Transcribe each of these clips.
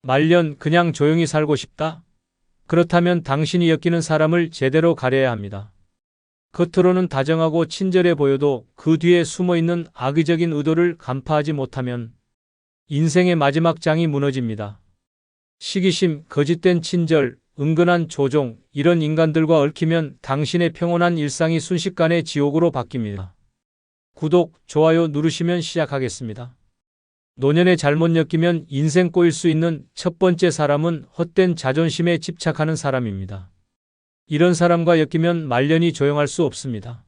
말년 그냥 조용히 살고 싶다? 그렇다면 당신이 엮이는 사람을 제대로 가려야 합니다. 겉으로는 다정하고 친절해 보여도 그 뒤에 숨어있는 악의적인 의도를 간파하지 못하면 인생의 마지막 장이 무너집니다. 시기심, 거짓된 친절, 은근한 조종, 이런 인간들과 얽히면 당신의 평온한 일상이 순식간에 지옥으로 바뀝니다. 구독, 좋아요 누르시면 시작하겠습니다. 노년에 잘못 엮이면 인생 꼬일 수 있는 첫 번째 사람은 헛된 자존심에 집착하는 사람입니다. 이런 사람과 엮이면 말년이 조용할 수 없습니다.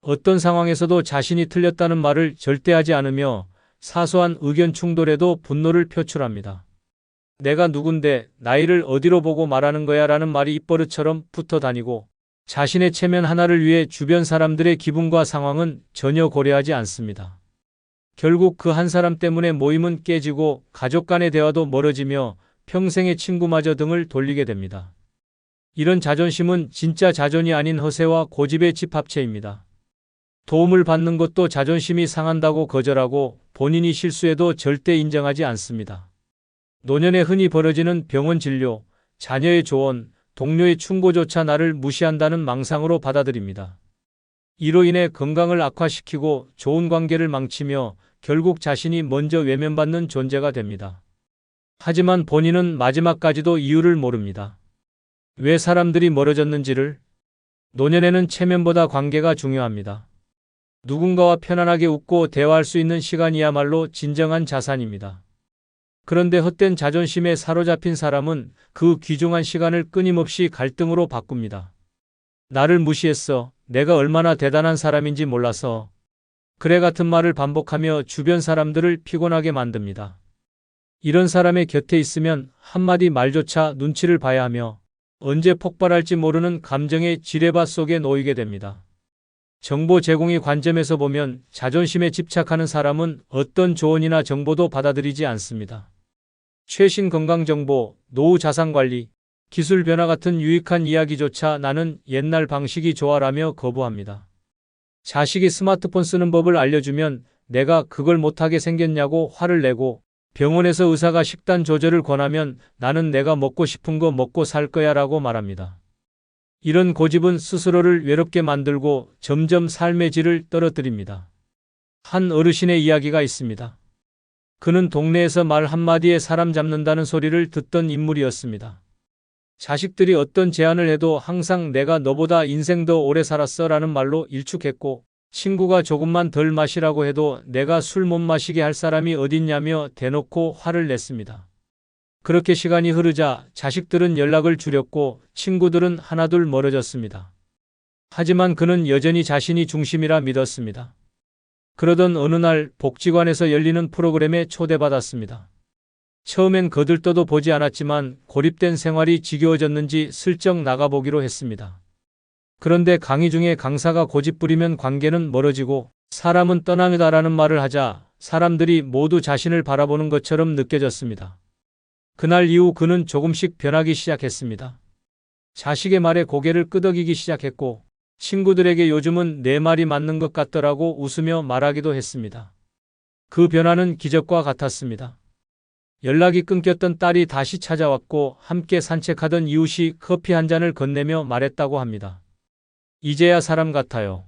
어떤 상황에서도 자신이 틀렸다는 말을 절대 하지 않으며 사소한 의견 충돌에도 분노를 표출합니다. 내가 누군데 나이를 어디로 보고 말하는 거야 라는 말이 입버릇처럼 붙어 다니고 자신의 체면 하나를 위해 주변 사람들의 기분과 상황은 전혀 고려하지 않습니다. 결국 그 한 사람 때문에 모임은 깨지고 가족 간의 대화도 멀어지며 평생의 친구마저 등을 돌리게 됩니다. 이런 자존심은 진짜 자존이 아닌 허세와 고집의 집합체입니다. 도움을 받는 것도 자존심이 상한다고 거절하고 본인이 실수해도 절대 인정하지 않습니다. 노년에 흔히 벌어지는 병원 진료, 자녀의 조언, 동료의 충고조차 나를 무시한다는 망상으로 받아들입니다. 이로 인해 건강을 악화시키고 좋은 관계를 망치며 결국 자신이 먼저 외면받는 존재가 됩니다. 하지만 본인은 마지막까지도 이유를 모릅니다. 왜 사람들이 멀어졌는지를. 노년에는 체면보다 관계가 중요합니다. 누군가와 편안하게 웃고 대화할 수 있는 시간이야말로 진정한 자산입니다. 그런데 헛된 자존심에 사로잡힌 사람은 그 귀중한 시간을 끊임없이 갈등으로 바꿉니다. 나를 무시했어. 내가 얼마나 대단한 사람인지 몰라서. 그래 같은 말을 반복하며 주변 사람들을 피곤하게 만듭니다. 이런 사람의 곁에 있으면 한마디 말조차 눈치를 봐야 하며 언제 폭발할지 모르는 감정의 지뢰밭 속에 놓이게 됩니다. 정보 제공의 관점에서 보면 자존심에 집착하는 사람은 어떤 조언이나 정보도 받아들이지 않습니다. 최신 건강정보, 노후 자산관리, 기술 변화 같은 유익한 이야기조차 나는 옛날 방식이 좋아라며 거부합니다. 자식이 스마트폰 쓰는 법을 알려주면 내가 그걸 못하게 생겼냐고 화를 내고 병원에서 의사가 식단 조절을 권하면 나는 내가 먹고 싶은 거 먹고 살 거야 라고 말합니다. 이런 고집은 스스로를 외롭게 만들고 점점 삶의 질을 떨어뜨립니다. 한 어르신의 이야기가 있습니다. 그는 동네에서 말 한마디에 사람 잡는다는 소리를 듣던 인물이었습니다. 자식들이 어떤 제안을 해도 항상 내가 너보다 인생 더 오래 살았어 라는 말로 일축했고 친구가 조금만 덜 마시라고 해도 내가 술 못 마시게 할 사람이 어딨냐며 대놓고 화를 냈습니다. 그렇게 시간이 흐르자 자식들은 연락을 줄였고 친구들은 하나둘 멀어졌습니다. 하지만 그는 여전히 자신이 중심이라 믿었습니다. 그러던 어느 날 복지관에서 열리는 프로그램에 초대받았습니다. 처음엔 거들떠도 보지 않았지만 고립된 생활이 지겨워졌는지 슬쩍 나가보기로 했습니다. 그런데 강의 중에 강사가 고집부리면 관계는 멀어지고 사람은 떠나다라는 말을 하자 사람들이 모두 자신을 바라보는 것처럼 느껴졌습니다. 그날 이후 그는 조금씩 변하기 시작했습니다. 자식의 말에 고개를 끄덕이기 시작했고 친구들에게 요즘은 내 말이 맞는 것 같더라고 웃으며 말하기도 했습니다. 그 변화는 기적과 같았습니다. 연락이 끊겼던 딸이 다시 찾아왔고 함께 산책하던 이웃이 커피 한 잔을 건네며 말했다고 합니다. 이제야 사람 같아요.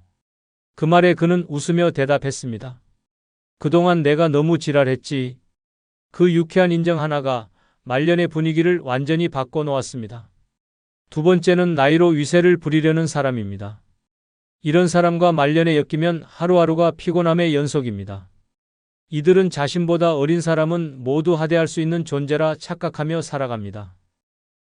그 말에 그는 웃으며 대답했습니다. 그동안 내가 너무 지랄했지. 그 유쾌한 인정 하나가 말년의 분위기를 완전히 바꿔놓았습니다. 두 번째는 나이로 위세를 부리려는 사람입니다. 이런 사람과 말년에 엮이면 하루하루가 피곤함의 연속입니다. 이들은 자신보다 어린 사람은 모두 하대할 수 있는 존재라 착각하며 살아갑니다.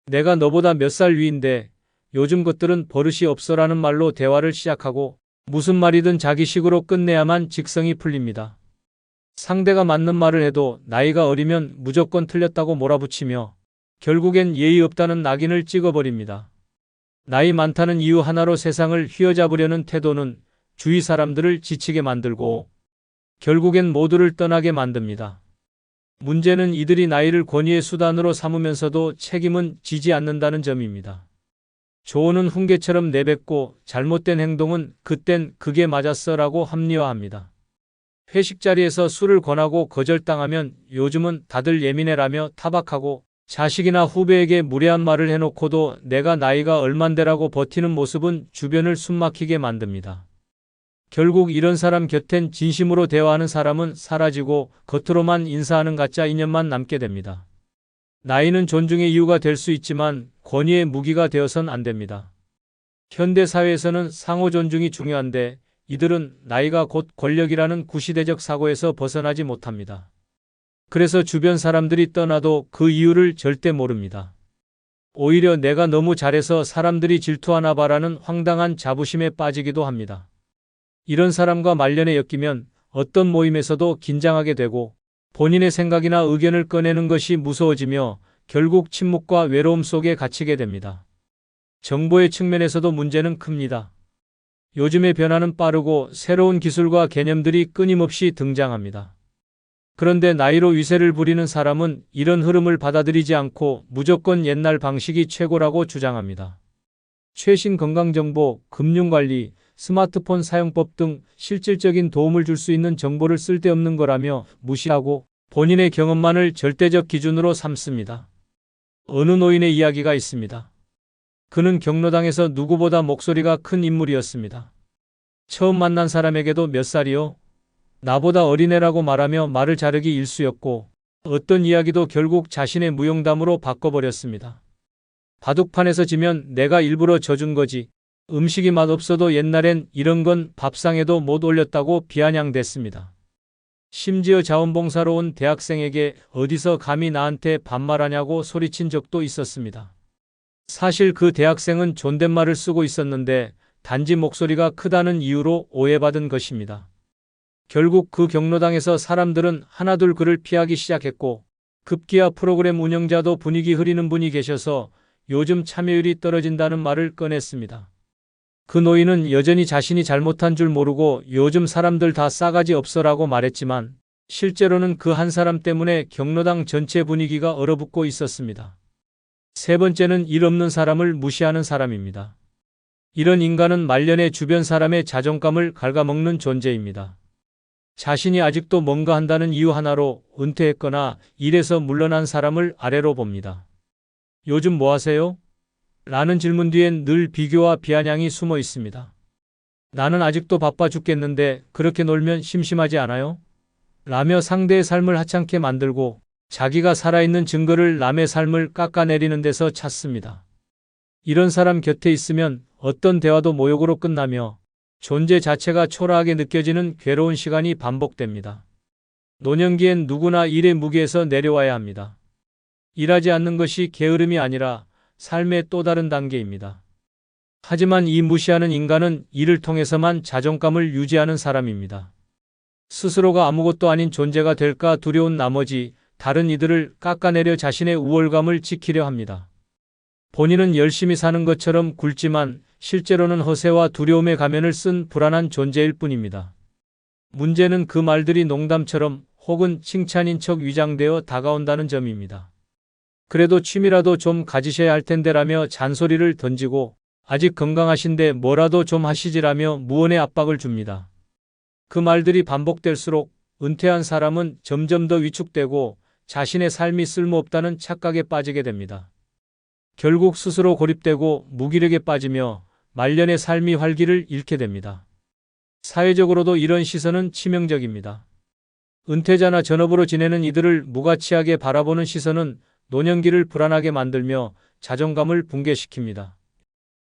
내가 너보다 몇 살 위인데 요즘 것들은 버릇이 없어라는 말로 대화를 시작하고 무슨 말이든 자기식으로 끝내야만 직성이 풀립니다. 상대가 맞는 말을 해도 나이가 어리면 무조건 틀렸다고 몰아붙이며 결국엔 예의 없다는 낙인을 찍어버립니다. 나이 많다는 이유 하나로 세상을 휘어잡으려는 태도는 주위 사람들을 지치게 만들고 결국엔 모두를 떠나게 만듭니다. 문제는 이들이 나이를 권위의 수단으로 삼으면서도 책임은 지지 않는다는 점입니다. 조언은 훈계처럼 내뱉고 잘못된 행동은 그땐 그게 맞았어 라고 합리화합니다. 회식 자리에서 술을 권하고 거절당하면 요즘은 다들 예민해라며 타박하고 자식이나 후배에게 무례한 말을 해놓고도 내가 나이가 얼만데라고 버티는 모습은 주변을 숨막히게 만듭니다. 결국 이런 사람 곁엔 진심으로 대화하는 사람은 사라지고 겉으로만 인사하는 가짜 인연만 남게 됩니다. 나이는 존중의 이유가 될 수 있지만 권위의 무기가 되어선 안 됩니다. 현대 사회에서는 상호 존중이 중요한데 이들은 나이가 곧 권력이라는 구시대적 사고에서 벗어나지 못합니다. 그래서 주변 사람들이 떠나도 그 이유를 절대 모릅니다. 오히려 내가 너무 잘해서 사람들이 질투하나 봐라는 황당한 자부심에 빠지기도 합니다. 이런 사람과 말년에 엮이면 어떤 모임에서도 긴장하게 되고 본인의 생각이나 의견을 꺼내는 것이 무서워지며 결국 침묵과 외로움 속에 갇히게 됩니다. 정보의 측면에서도 문제는 큽니다. 요즘의 변화는 빠르고 새로운 기술과 개념들이 끊임없이 등장합니다. 그런데 나이로 위세를 부리는 사람은 이런 흐름을 받아들이지 않고 무조건 옛날 방식이 최고라고 주장합니다. 최신 건강정보, 금융관리, 스마트폰 사용법 등 실질적인 도움을 줄 수 있는 정보를 쓸데없는 거라며 무시하고 본인의 경험만을 절대적 기준으로 삼습니다. 어느 노인의 이야기가 있습니다. 그는 경로당에서 누구보다 목소리가 큰 인물이었습니다. 처음 만난 사람에게도 몇 살이요? 나보다 어린애라고 말하며 말을 자르기 일쑤였고 어떤 이야기도 결국 자신의 무용담으로 바꿔버렸습니다. 바둑판에서 지면 내가 일부러 져준 거지. 음식이 맛없어도 옛날엔 이런 건 밥상에도 못 올렸다고 비아냥댔습니다. 심지어 자원봉사로 온 대학생에게 어디서 감히 나한테 반말하냐고 소리친 적도 있었습니다. 사실 그 대학생은 존댓말을 쓰고 있었는데 단지 목소리가 크다는 이유로 오해받은 것입니다. 결국 그 경로당에서 사람들은 하나둘 그를 피하기 시작했고 급기야 프로그램 운영자도 분위기 흐리는 분이 계셔서 요즘 참여율이 떨어진다는 말을 꺼냈습니다. 그 노인은 여전히 자신이 잘못한 줄 모르고 요즘 사람들 다 싸가지 없어라고 말했지만 실제로는 그 한 사람 때문에 경로당 전체 분위기가 얼어붙고 있었습니다. 세 번째는 일 없는 사람을 무시하는 사람입니다. 이런 인간은 말년에 주변 사람의 자존감을 갉아먹는 존재입니다. 자신이 아직도 뭔가 한다는 이유 하나로 은퇴했거나 일에서 물러난 사람을 아래로 봅니다. 요즘 뭐 하세요? 라는 질문 뒤엔 늘 비교와 비아냥이 숨어 있습니다. 나는 아직도 바빠 죽겠는데 그렇게 놀면 심심하지 않아요? 라며 상대의 삶을 하찮게 만들고 자기가 살아있는 증거를 남의 삶을 깎아내리는 데서 찾습니다. 이런 사람 곁에 있으면 어떤 대화도 모욕으로 끝나며 존재 자체가 초라하게 느껴지는 괴로운 시간이 반복됩니다. 노년기엔 누구나 일의 무게에서 내려와야 합니다. 일하지 않는 것이 게으름이 아니라 삶의 또 다른 단계입니다. 하지만 이 무시하는 인간은 일을 통해서만 자존감을 유지하는 사람입니다. 스스로가 아무것도 아닌 존재가 될까 두려운 나머지 다른 이들을 깎아내려 자신의 우월감을 지키려 합니다. 본인은 열심히 사는 것처럼 굴지만 실제로는 허세와 두려움의 가면을 쓴 불안한 존재일 뿐입니다. 문제는 그 말들이 농담처럼 혹은 칭찬인 척 위장되어 다가온다는 점입니다. 그래도 취미라도 좀 가지셔야 할 텐데라며 잔소리를 던지고 아직 건강하신데 뭐라도 좀 하시지라며 무언의 압박을 줍니다. 그 말들이 반복될수록 은퇴한 사람은 점점 더 위축되고 자신의 삶이 쓸모없다는 착각에 빠지게 됩니다. 결국 스스로 고립되고 무기력에 빠지며 말년의 삶이 활기를 잃게 됩니다. 사회적으로도 이런 시선은 치명적입니다. 은퇴자나 전업으로 지내는 이들을 무가치하게 바라보는 시선은 노년기를 불안하게 만들며 자존감을 붕괴시킵니다.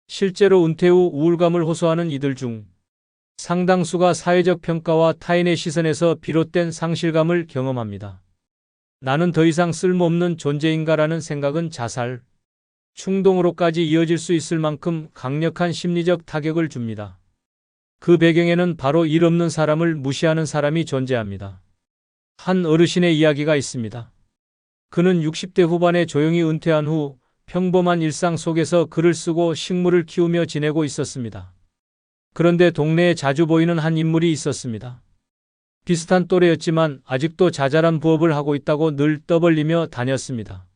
실제로 은퇴 후 우울감을 호소하는 이들 중 상당수가 사회적 평가와 타인의 시선에서 비롯된 상실감을 경험합니다. 나는 더 이상 쓸모없는 존재인가라는 생각은 자살, 충동으로까지 이어질 수 있을 만큼 강력한 심리적 타격을 줍니다. 그 배경에는 바로 일 없는 사람을 무시하는 사람이 존재합니다. 한 어르신의 이야기가 있습니다. 그는 60대 후반에 조용히 은퇴한 후 평범한 일상 속에서 글을 쓰고 식물을 키우며 지내고 있었습니다. 그런데 동네에 자주 보이는 한 인물이 있었습니다. 비슷한 또래였지만 아직도 자잘한 부업을 하고 있다고 늘 떠벌리며 다녔습니다.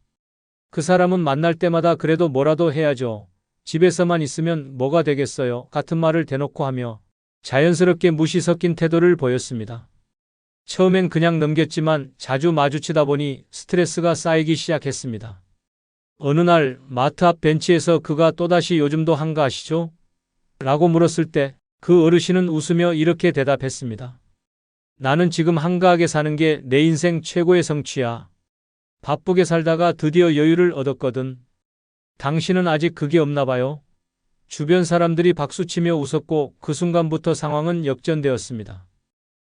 그 사람은 만날 때마다 그래도 뭐라도 해야죠. 집에서만 있으면 뭐가 되겠어요. 같은 말을 대놓고 하며 자연스럽게 무시 섞인 태도를 보였습니다. 처음엔 그냥 넘겼지만 자주 마주치다 보니 스트레스가 쌓이기 시작했습니다. 어느 날 마트 앞 벤치에서 그가 또다시 요즘도 한가하시죠? 라고 물었을 때 그 어르신은 웃으며 이렇게 대답했습니다. 나는 지금 한가하게 사는 게 내 인생 최고의 성취야. 바쁘게 살다가 드디어 여유를 얻었거든. 당신은 아직 그게 없나 봐요. 주변 사람들이 박수치며 웃었고 그 순간부터 상황은 역전되었습니다.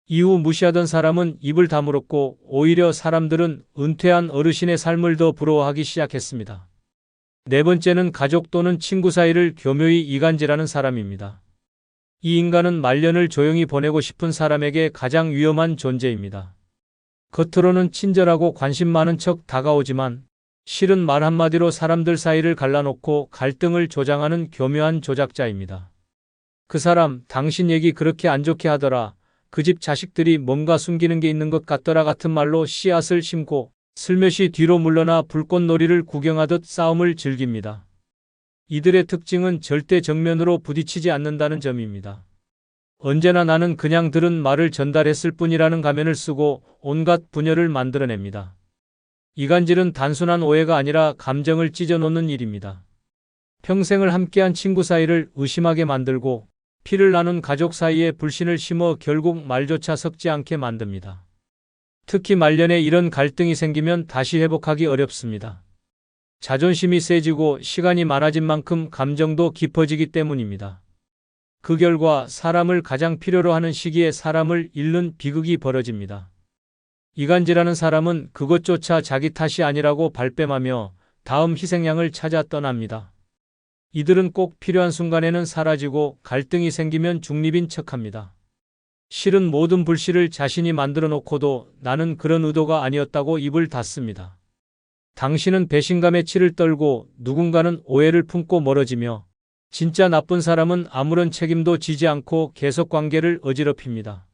이후 무시하던 사람은 입을 다물었고 오히려 사람들은 은퇴한 어르신의 삶을 더 부러워하기 시작했습니다. 네 번째는 가족 또는 친구 사이를 교묘히 이간질하는 사람입니다. 이 인간은 말년을 조용히 보내고 싶은 사람에게 가장 위험한 존재입니다. 겉으로는 친절하고 관심 많은 척 다가오지만 실은 말 한마디로 사람들 사이를 갈라놓고 갈등을 조장하는 교묘한 조작자입니다. 그 사람, 당신 얘기 그렇게 안 좋게 하더라. 그 집 자식들이 뭔가 숨기는 게 있는 것 같더라 같은 말로 씨앗을 심고 슬며시 뒤로 물러나 불꽃놀이를 구경하듯 싸움을 즐깁니다. 이들의 특징은 절대 정면으로 부딪히지 않는다는 점입니다. 언제나 나는 그냥 들은 말을 전달했을 뿐이라는 가면을 쓰고 온갖 분열을 만들어냅니다. 이간질은 단순한 오해가 아니라 감정을 찢어놓는 일입니다. 평생을 함께한 친구 사이를 의심하게 만들고 피를 나눈 가족 사이에 불신을 심어 결국 말조차 섞지 않게 만듭니다. 특히 말년에 이런 갈등이 생기면 다시 회복하기 어렵습니다. 자존심이 세지고 시간이 많아진 만큼 감정도 깊어지기 때문입니다. 그 결과 사람을 가장 필요로 하는 시기에 사람을 잃는 비극이 벌어집니다. 이간질하는 사람은 그것조차 자기 탓이 아니라고 발뺌하며 다음 희생양을 찾아 떠납니다. 이들은 꼭 필요한 순간에는 사라지고 갈등이 생기면 중립인 척합니다. 실은 모든 불씨를 자신이 만들어 놓고도 나는 그런 의도가 아니었다고 입을 닫습니다. 당신은 배신감에 치를 떨고 누군가는 오해를 품고 멀어지며 진짜 나쁜 사람은 아무런 책임도 지지 않고 계속 관계를 어지럽힙니다.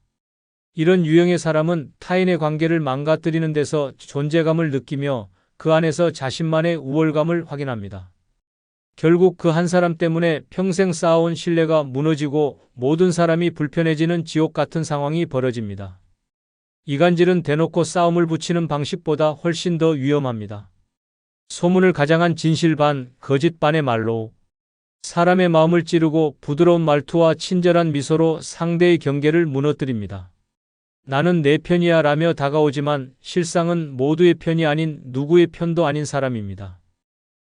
이런 유형의 사람은 타인의 관계를 망가뜨리는 데서 존재감을 느끼며 그 안에서 자신만의 우월감을 확인합니다. 결국 그 한 사람 때문에 평생 쌓아온 신뢰가 무너지고 모든 사람이 불편해지는 지옥 같은 상황이 벌어집니다. 이간질은 대놓고 싸움을 붙이는 방식보다 훨씬 더 위험합니다. 소문을 가장한 진실 반, 거짓 반의 말로 사람의 마음을 찌르고 부드러운 말투와 친절한 미소로 상대의 경계를 무너뜨립니다. 나는 내 편이야 라며 다가오지만 실상은 모두의 편이 아닌 누구의 편도 아닌 사람입니다.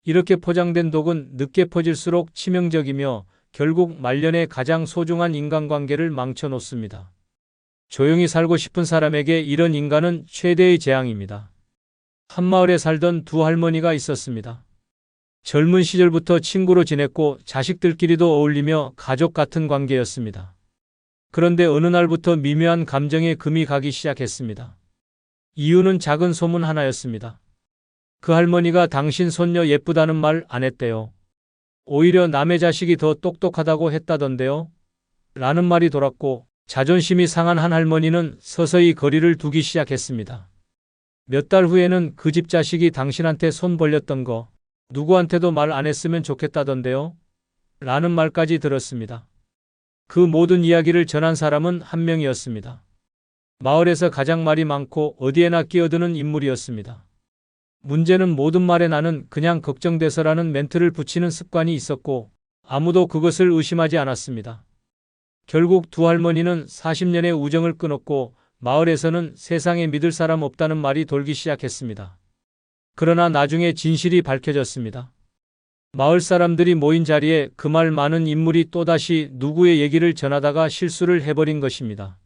이렇게 포장된 독은 늦게 퍼질수록 치명적이며 결국 말년에 가장 소중한 인간관계를 망쳐놓습니다. 조용히 살고 싶은 사람에게 이런 인간은 최대의 재앙입니다. 한마을에 살던 두 할머니가 있었습니다. 젊은 시절부터 친구로 지냈고 자식들끼리도 어울리며 가족 같은 관계였습니다. 그런데 어느 날부터 미묘한 감정에 금이 가기 시작했습니다. 이유는 작은 소문 하나였습니다. 그 할머니가 당신 손녀 예쁘다는 말 안 했대요. 오히려 남의 자식이 더 똑똑하다고 했다던데요. 라는 말이 돌았고 자존심이 상한 한 할머니는 서서히 거리를 두기 시작했습니다. 몇 달 후에는 그 집 자식이 당신한테 손 벌렸던 거 누구한테도 말 안 했으면 좋겠다던데요. 라는 말까지 들었습니다. 그 모든 이야기를 전한 사람은 한 명이었습니다. 마을에서 가장 말이 많고 어디에나 끼어드는 인물이었습니다. 문제는 모든 말에 나는 그냥 걱정돼서라는 멘트를 붙이는 습관이 있었고 아무도 그것을 의심하지 않았습니다. 결국 두 할머니는 40년의 우정을 끊었고 마을에서는 세상에 믿을 사람 없다는 말이 돌기 시작했습니다. 그러나 나중에 진실이 밝혀졌습니다. 마을 사람들이 모인 자리에 그 말 많은 인물이 또다시 누구의 얘기를 전하다가 실수를 해버린 것입니다.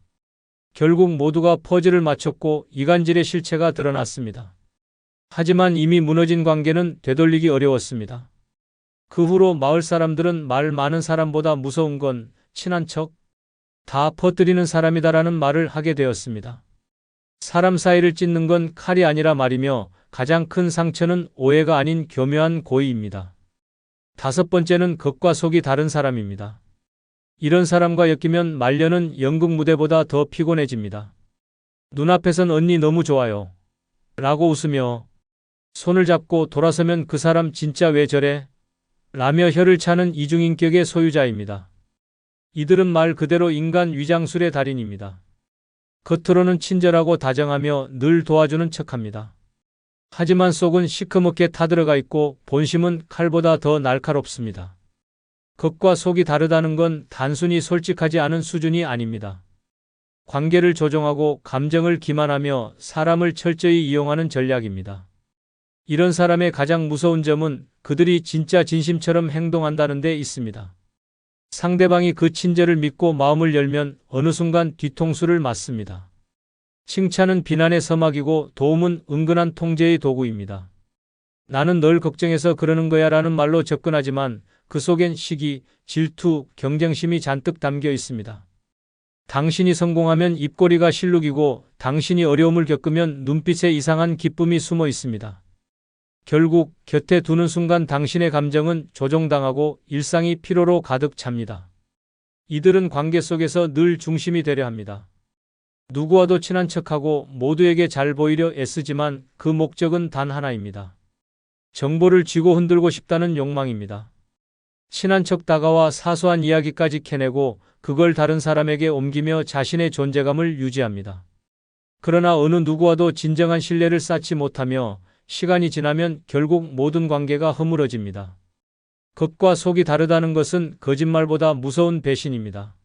결국 모두가 퍼즐을 맞췄고 이간질의 실체가 드러났습니다. 하지만 이미 무너진 관계는 되돌리기 어려웠습니다. 그 후로 마을 사람들은 말 많은 사람보다 무서운 건 친한 척 다 퍼뜨리는 사람이다라는 말을 하게 되었습니다. 사람 사이를 찢는 건 칼이 아니라 말이며 가장 큰 상처는 오해가 아닌 교묘한 고의입니다. 다섯 번째는 겉과 속이 다른 사람입니다. 이런 사람과 엮이면 말년은 연극 무대보다 더 피곤해집니다. 눈앞에선 언니 너무 좋아요. 라고 웃으며 손을 잡고 돌아서면 그 사람 진짜 왜 저래? 라며 혀를 차는 이중인격의 소유자입니다. 이들은 말 그대로 인간 위장술의 달인입니다. 겉으로는 친절하고 다정하며 늘 도와주는 척합니다. 하지만 속은 시커멓게 타들어가 있고 본심은 칼보다 더 날카롭습니다. 겉과 속이 다르다는 건 단순히 솔직하지 않은 수준이 아닙니다. 관계를 조종하고 감정을 기만하며 사람을 철저히 이용하는 전략입니다. 이런 사람의 가장 무서운 점은 그들이 진짜 진심처럼 행동한다는 데 있습니다. 상대방이 그 친절을 믿고 마음을 열면 어느 순간 뒤통수를 맞습니다. 칭찬은 비난의 서막이고 도움은 은근한 통제의 도구입니다. 나는 널 걱정해서 그러는 거야 라는 말로 접근하지만 그 속엔 시기, 질투, 경쟁심이 잔뜩 담겨 있습니다. 당신이 성공하면 입꼬리가 실룩이고 당신이 어려움을 겪으면 눈빛에 이상한 기쁨이 숨어 있습니다. 결국 곁에 두는 순간 당신의 감정은 조종당하고 일상이 피로로 가득 찹니다. 이들은 관계 속에서 늘 중심이 되려 합니다. 누구와도 친한 척하고 모두에게 잘 보이려 애쓰지만 그 목적은 단 하나입니다. 정보를 쥐고 흔들고 싶다는 욕망입니다. 친한 척 다가와 사소한 이야기까지 캐내고 그걸 다른 사람에게 옮기며 자신의 존재감을 유지합니다. 그러나 어느 누구와도 진정한 신뢰를 쌓지 못하며 시간이 지나면 결국 모든 관계가 허물어집니다. 겉과 속이 다르다는 것은 거짓말보다 무서운 배신입니다.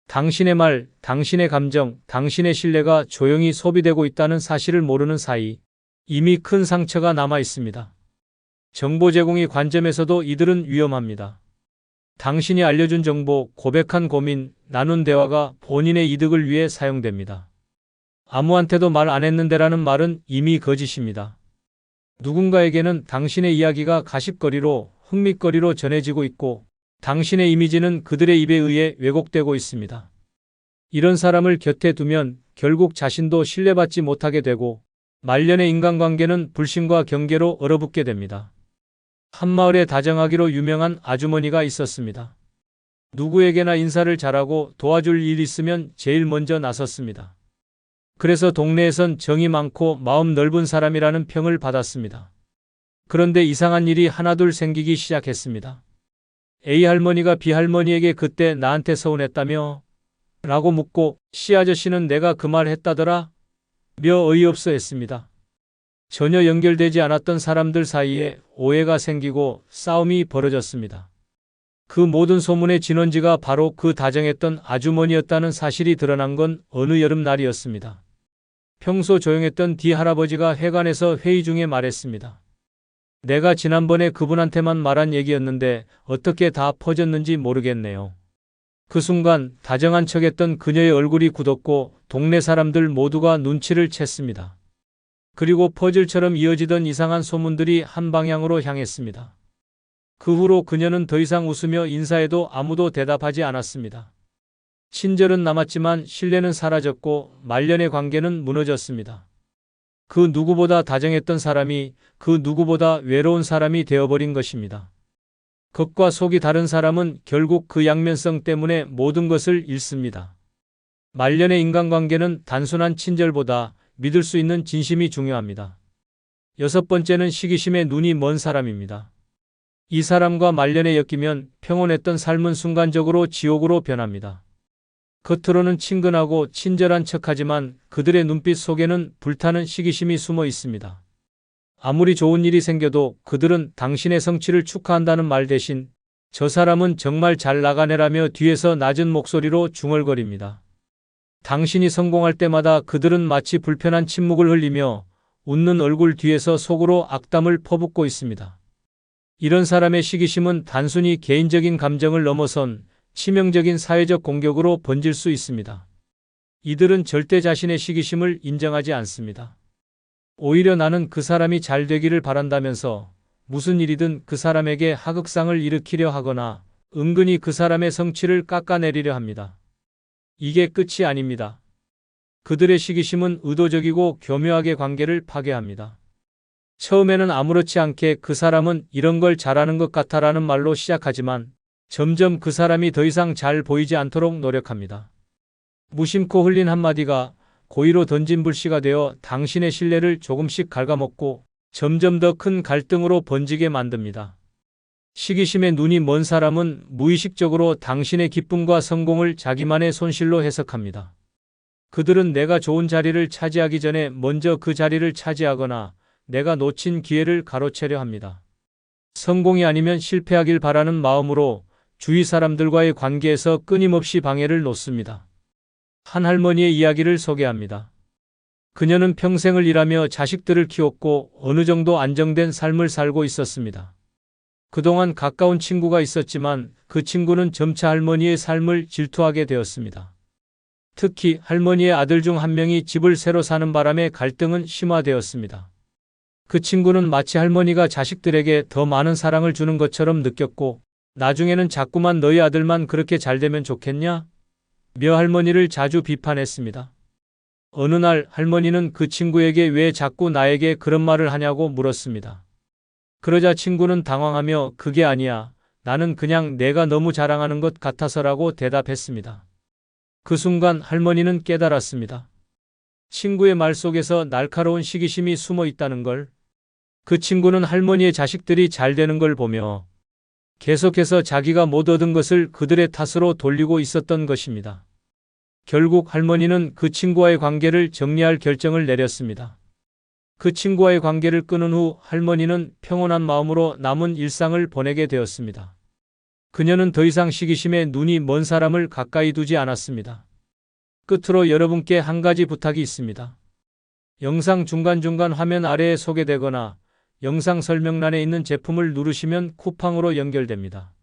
당신의 말, 당신의 감정, 당신의 신뢰가 조용히 소비되고 있다는 사실을 모르는 사이 이미 큰 상처가 남아 있습니다. 정보 제공의 관점에서도 이들은 위험합니다. 당신이 알려준 정보, 고백한 고민, 나눈 대화가 본인의 이득을 위해 사용됩니다. 아무한테도 말 안 했는데라는 말은 이미 거짓입니다. 누군가에게는 당신의 이야기가 가십거리로, 흥밋거리로 전해지고 있고 당신의 이미지는 그들의 입에 의해 왜곡되고 있습니다. 이런 사람을 곁에 두면 결국 자신도 신뢰받지 못하게 되고 말년의 인간관계는 불신과 경계로 얼어붙게 됩니다. 한마을에 다정하기로 유명한 아주머니가 있었습니다. 누구에게나 인사를 잘하고 도와줄 일 있으면 제일 먼저 나섰습니다. 그래서 동네에선 정이 많고 마음 넓은 사람이라는 평을 받았습니다. 그런데 이상한 일이 하나둘 생기기 시작했습니다. A 할머니가 B 할머니에게 그때 나한테 서운했다며? 라고 묻고 C 아저씨는 내가 그 말 했다더라? 며 어이없어 했습니다. 전혀 연결되지 않았던 사람들 사이에 오해가 생기고 싸움이 벌어졌습니다. 그 모든 소문의 진원지가 바로 그 다정했던 아주머니였다는 사실이 드러난 건 어느 여름날이었습니다. 평소 조용했던 D 할아버지가 회관에서 회의 중에 말했습니다. 내가 지난번에 그분한테만 말한 얘기였는데 어떻게 다 퍼졌는지 모르겠네요. 그 순간 다정한 척했던 그녀의 얼굴이 굳었고 동네 사람들 모두가 눈치를 챘습니다. 그리고 퍼즐처럼 이어지던 이상한 소문들이 한 방향으로 향했습니다. 그 후로 그녀는 더 이상 웃으며 인사해도 아무도 대답하지 않았습니다. 친절은 남았지만 신뢰는 사라졌고 말년의 관계는 무너졌습니다. 그 누구보다 다정했던 사람이 그 누구보다 외로운 사람이 되어버린 것입니다. 겉과 속이 다른 사람은 결국 그 양면성 때문에 모든 것을 잃습니다. 말년의 인간관계는 단순한 친절보다 믿을 수 있는 진심이 중요합니다. 여섯 번째는 시기심에 눈이 먼 사람입니다. 이 사람과 말년에 엮이면 평온했던 삶은 순간적으로 지옥으로 변합니다. 겉으로는 친근하고 친절한 척하지만 그들의 눈빛 속에는 불타는 시기심이 숨어 있습니다. 아무리 좋은 일이 생겨도 그들은 당신의 성취를 축하한다는 말 대신 저 사람은 정말 잘 나가네라며 뒤에서 낮은 목소리로 중얼거립니다. 당신이 성공할 때마다 그들은 마치 불편한 침묵을 흘리며 웃는 얼굴 뒤에서 속으로 악담을 퍼붓고 있습니다. 이런 사람의 시기심은 단순히 개인적인 감정을 넘어선 치명적인 사회적 공격으로 번질 수 있습니다. 이들은 절대 자신의 시기심을 인정하지 않습니다. 오히려 나는 그 사람이 잘 되기를 바란다면서 무슨 일이든 그 사람에게 하극상을 일으키려 하거나 은근히 그 사람의 성취를 깎아내리려 합니다. 이게 끝이 아닙니다. 그들의 시기심은 의도적이고 교묘하게 관계를 파괴합니다. 처음에는 아무렇지 않게 그 사람은 이런 걸 잘하는 것 같아라는 말로 시작하지만 점점 그 사람이 더 이상 잘 보이지 않도록 노력합니다. 무심코 흘린 한마디가 고의로 던진 불씨가 되어 당신의 신뢰를 조금씩 갉아먹고 점점 더 큰 갈등으로 번지게 만듭니다. 시기심에 눈이 먼 사람은 무의식적으로 당신의 기쁨과 성공을 자기만의 손실로 해석합니다. 그들은 내가 좋은 자리를 차지하기 전에 먼저 그 자리를 차지하거나 내가 놓친 기회를 가로채려 합니다. 성공이 아니면 실패하길 바라는 마음으로 주위 사람들과의 관계에서 끊임없이 방해를 놓습니다. 한 할머니의 이야기를 소개합니다. 그녀는 평생을 일하며 자식들을 키웠고 어느 정도 안정된 삶을 살고 있었습니다. 그동안 가까운 친구가 있었지만 그 친구는 점차 할머니의 삶을 질투하게 되었습니다. 특히 할머니의 아들 중 한 명이 집을 새로 사는 바람에 갈등은 심화되었습니다. 그 친구는 마치 할머니가 자식들에게 더 많은 사랑을 주는 것처럼 느꼈고 나중에는 자꾸만 너희 아들만 그렇게 잘 되면 좋겠냐? 며 할머니를 자주 비판했습니다. 어느 날 할머니는 그 친구에게 왜 자꾸 나에게 그런 말을 하냐고 물었습니다. 그러자 친구는 당황하며 그게 아니야. 나는 그냥 내가 너무 자랑하는 것 같아서라고 대답했습니다. 그 순간 할머니는 깨달았습니다. 친구의 말 속에서 날카로운 시기심이 숨어 있다는 걸. 그 친구는 할머니의 자식들이 잘 되는 걸 보며 계속해서 자기가 못 얻은 것을 그들의 탓으로 돌리고 있었던 것입니다. 결국 할머니는 그 친구와의 관계를 정리할 결정을 내렸습니다. 그 친구와의 관계를 끊은 후 할머니는 평온한 마음으로 남은 일상을 보내게 되었습니다. 그녀는 더 이상 시기심에 눈이 먼 사람을 가까이 두지 않았습니다. 끝으로 여러분께 한 가지 부탁이 있습니다. 영상 중간중간 화면 아래에 소개되거나 영상 설명란에 있는 제품을 누르시면 쿠팡으로 연결됩니다.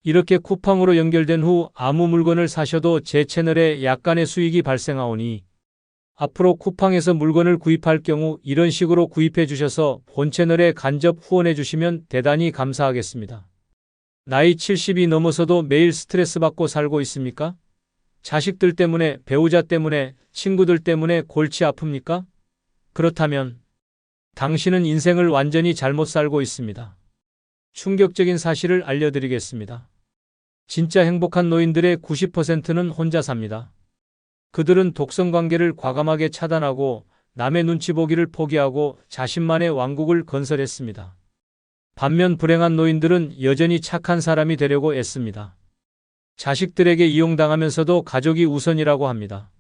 이렇게 쿠팡으로 연결된 후 아무 물건을 사셔도 제 채널에 약간의 수익이 발생하오니 앞으로 쿠팡에서 물건을 구입할 경우 이런 식으로 구입해 주셔서 본 채널에 간접 후원해 주시면 대단히 감사하겠습니다. 나이 70이 넘어서도 매일 스트레스 받고 살고 있습니까? 자식들 때문에, 배우자 때문에, 친구들 때문에 골치 아픕니까? 그렇다면 당신은 인생을 완전히 잘못 살고 있습니다. 충격적인 사실을 알려드리겠습니다. 진짜 행복한 노인들의 90%는 혼자 삽니다. 그들은 독성관계를 과감하게 차단하고 남의 눈치 보기를 포기하고 자신만의 왕국을 건설했습니다. 반면 불행한 노인들은 여전히 착한 사람이 되려고 애씁니다. 자식들에게 이용당하면서도 가족이 우선이라고 합니다.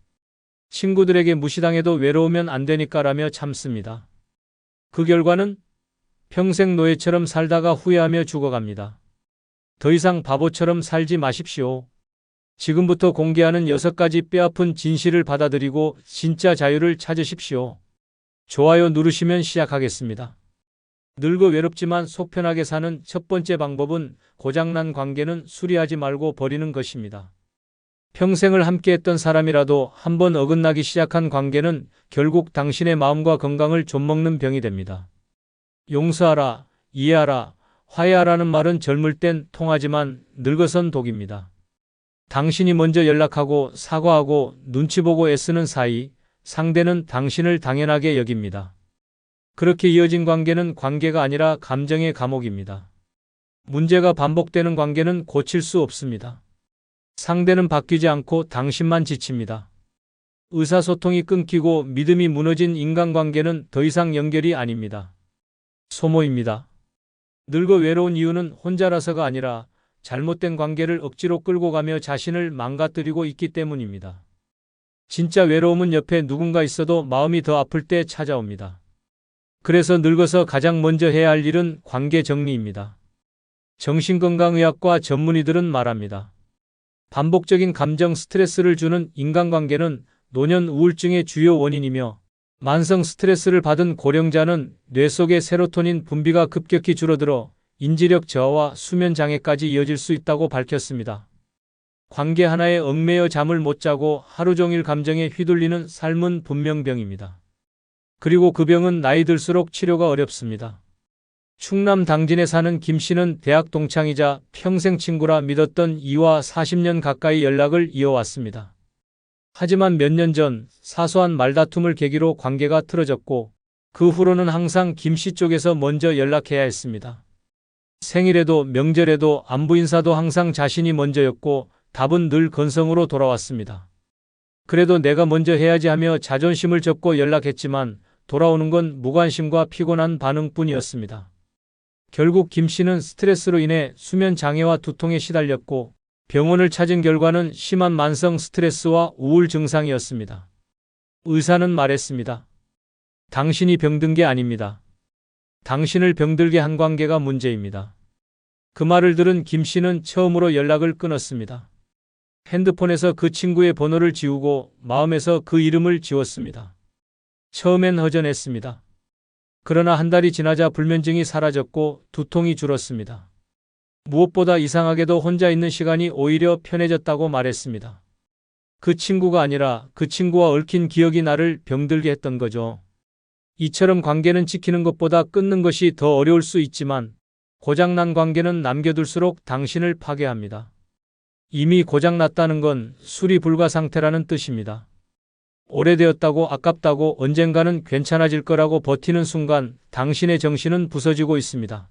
친구들에게 무시당해도 외로우면 안 되니까라며 참습니다. 그 결과는 평생 노예처럼 살다가 후회하며 죽어갑니다. 더 이상 바보처럼 살지 마십시오. 지금부터 공개하는 6가지 뼈아픈 진실을 받아들이고 진짜 자유를 찾으십시오. 좋아요 누르시면 시작하겠습니다. 늙어 외롭지만 속 편하게 사는 첫 번째 방법은 고장난 관계는 수리하지 말고 버리는 것입니다. 평생을 함께했던 사람이라도 한번 어긋나기 시작한 관계는 결국 당신의 마음과 건강을 좀먹는 병이 됩니다. 용서하라, 이해하라, 화해하라는 말은 젊을 땐 통하지만 늙어선 독입니다. 당신이 먼저 연락하고 사과하고 눈치 보고 애쓰는 사이 상대는 당신을 당연하게 여깁니다. 그렇게 이어진 관계는 관계가 아니라 감정의 감옥입니다. 문제가 반복되는 관계는 고칠 수 없습니다. 상대는 바뀌지 않고 당신만 지칩니다. 의사소통이 끊기고 믿음이 무너진 인간관계는 더 이상 연결이 아닙니다. 소모입니다. 늙어 외로운 이유는 혼자라서가 아니라 잘못된 관계를 억지로 끌고 가며 자신을 망가뜨리고 있기 때문입니다. 진짜 외로움은 옆에 누군가 있어도 마음이 더 아플 때 찾아옵니다. 그래서 늙어서 가장 먼저 해야 할 일은 관계 정리입니다. 정신건강의학과 전문의들은 말합니다. 반복적인 감정 스트레스를 주는 인간관계는 노년 우울증의 주요 원인이며 만성 스트레스를 받은 고령자는 뇌 속의 세로토닌 분비가 급격히 줄어들어 인지력 저하와 수면 장애까지 이어질 수 있다고 밝혔습니다. 관계 하나에 얽매여 잠을 못 자고 하루 종일 감정에 휘둘리는 삶은 분명병입니다. 그리고 그 병은 나이 들수록 치료가 어렵습니다. 충남 당진에 사는 김 씨는 대학 동창이자 평생 친구라 믿었던 이와 40년 가까이 연락을 이어왔습니다. 하지만 몇 년 전 사소한 말다툼을 계기로 관계가 틀어졌고 그 후로는 항상 김 씨 쪽에서 먼저 연락해야 했습니다. 생일에도 명절에도 안부 인사도 항상 자신이 먼저였고 답은 늘 건성으로 돌아왔습니다. 그래도 내가 먼저 해야지 하며 자존심을 접고 연락했지만 돌아오는 건 무관심과 피곤한 반응뿐이었습니다. 결국 김 씨는 스트레스로 인해 수면 장애와 두통에 시달렸고 병원을 찾은 결과는 심한 만성 스트레스와 우울 증상이었습니다. 의사는 말했습니다. 당신이 병든 게 아닙니다. 당신을 병들게 한 관계가 문제입니다. 그 말을 들은 김 씨는 처음으로 연락을 끊었습니다. 핸드폰에서 그 친구의 번호를 지우고 마음에서 그 이름을 지웠습니다. 처음엔 허전했습니다. 그러나 한 달이 지나자 불면증이 사라졌고 두통이 줄었습니다. 무엇보다 이상하게도 혼자 있는 시간이 오히려 편해졌다고 말했습니다. 그 친구가 아니라 그 친구와 얽힌 기억이 나를 병들게 했던 거죠. 이처럼 관계는 지키는 것보다 끊는 것이 더 어려울 수 있지만 고장난 관계는 남겨둘수록 당신을 파괴합니다. 이미 고장났다는 건 수리 불가 상태라는 뜻입니다. 오래되었다고 아깝다고 언젠가는 괜찮아질 거라고 버티는 순간 당신의 정신은 부서지고 있습니다.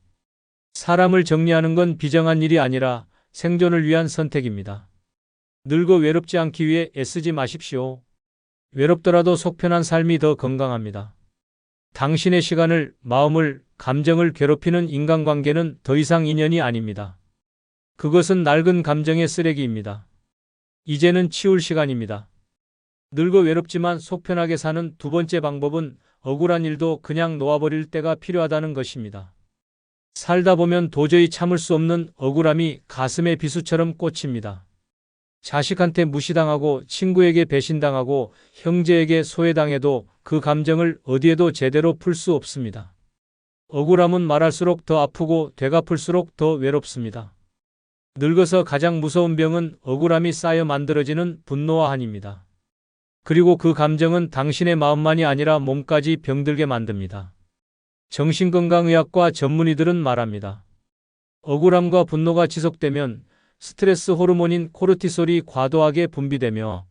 사람을 정리하는 건 비정한 일이 아니라 생존을 위한 선택입니다. 늙어 외롭지 않기 위해 애쓰지 마십시오. 외롭더라도 속 편한 삶이 더 건강합니다. 당신의 시간을, 마음을, 감정을 괴롭히는 인간관계는 더 이상 인연이 아닙니다. 그것은 낡은 감정의 쓰레기입니다. 이제는 치울 시간입니다. 늙어 외롭지만 속 편하게 사는 두 번째 방법은 억울한 일도 그냥 놓아버릴 때가 필요하다는 것입니다. 살다 보면 도저히 참을 수 없는 억울함이 가슴에 비수처럼 꽂힙니다. 자식한테 무시당하고 친구에게 배신당하고 형제에게 소외당해도 그 감정을 어디에도 제대로 풀 수 없습니다. 억울함은 말할수록 더 아프고 되갚을수록 더 외롭습니다. 늙어서 가장 무서운 병은 억울함이 쌓여 만들어지는 분노와 한입니다. 그리고 그 감정은 당신의 마음만이 아니라 몸까지 병들게 만듭니다. 정신건강의학과 전문의들은 말합니다. 억울함과 분노가 지속되면 스트레스 호르몬인 코르티솔이 과도하게 분비되며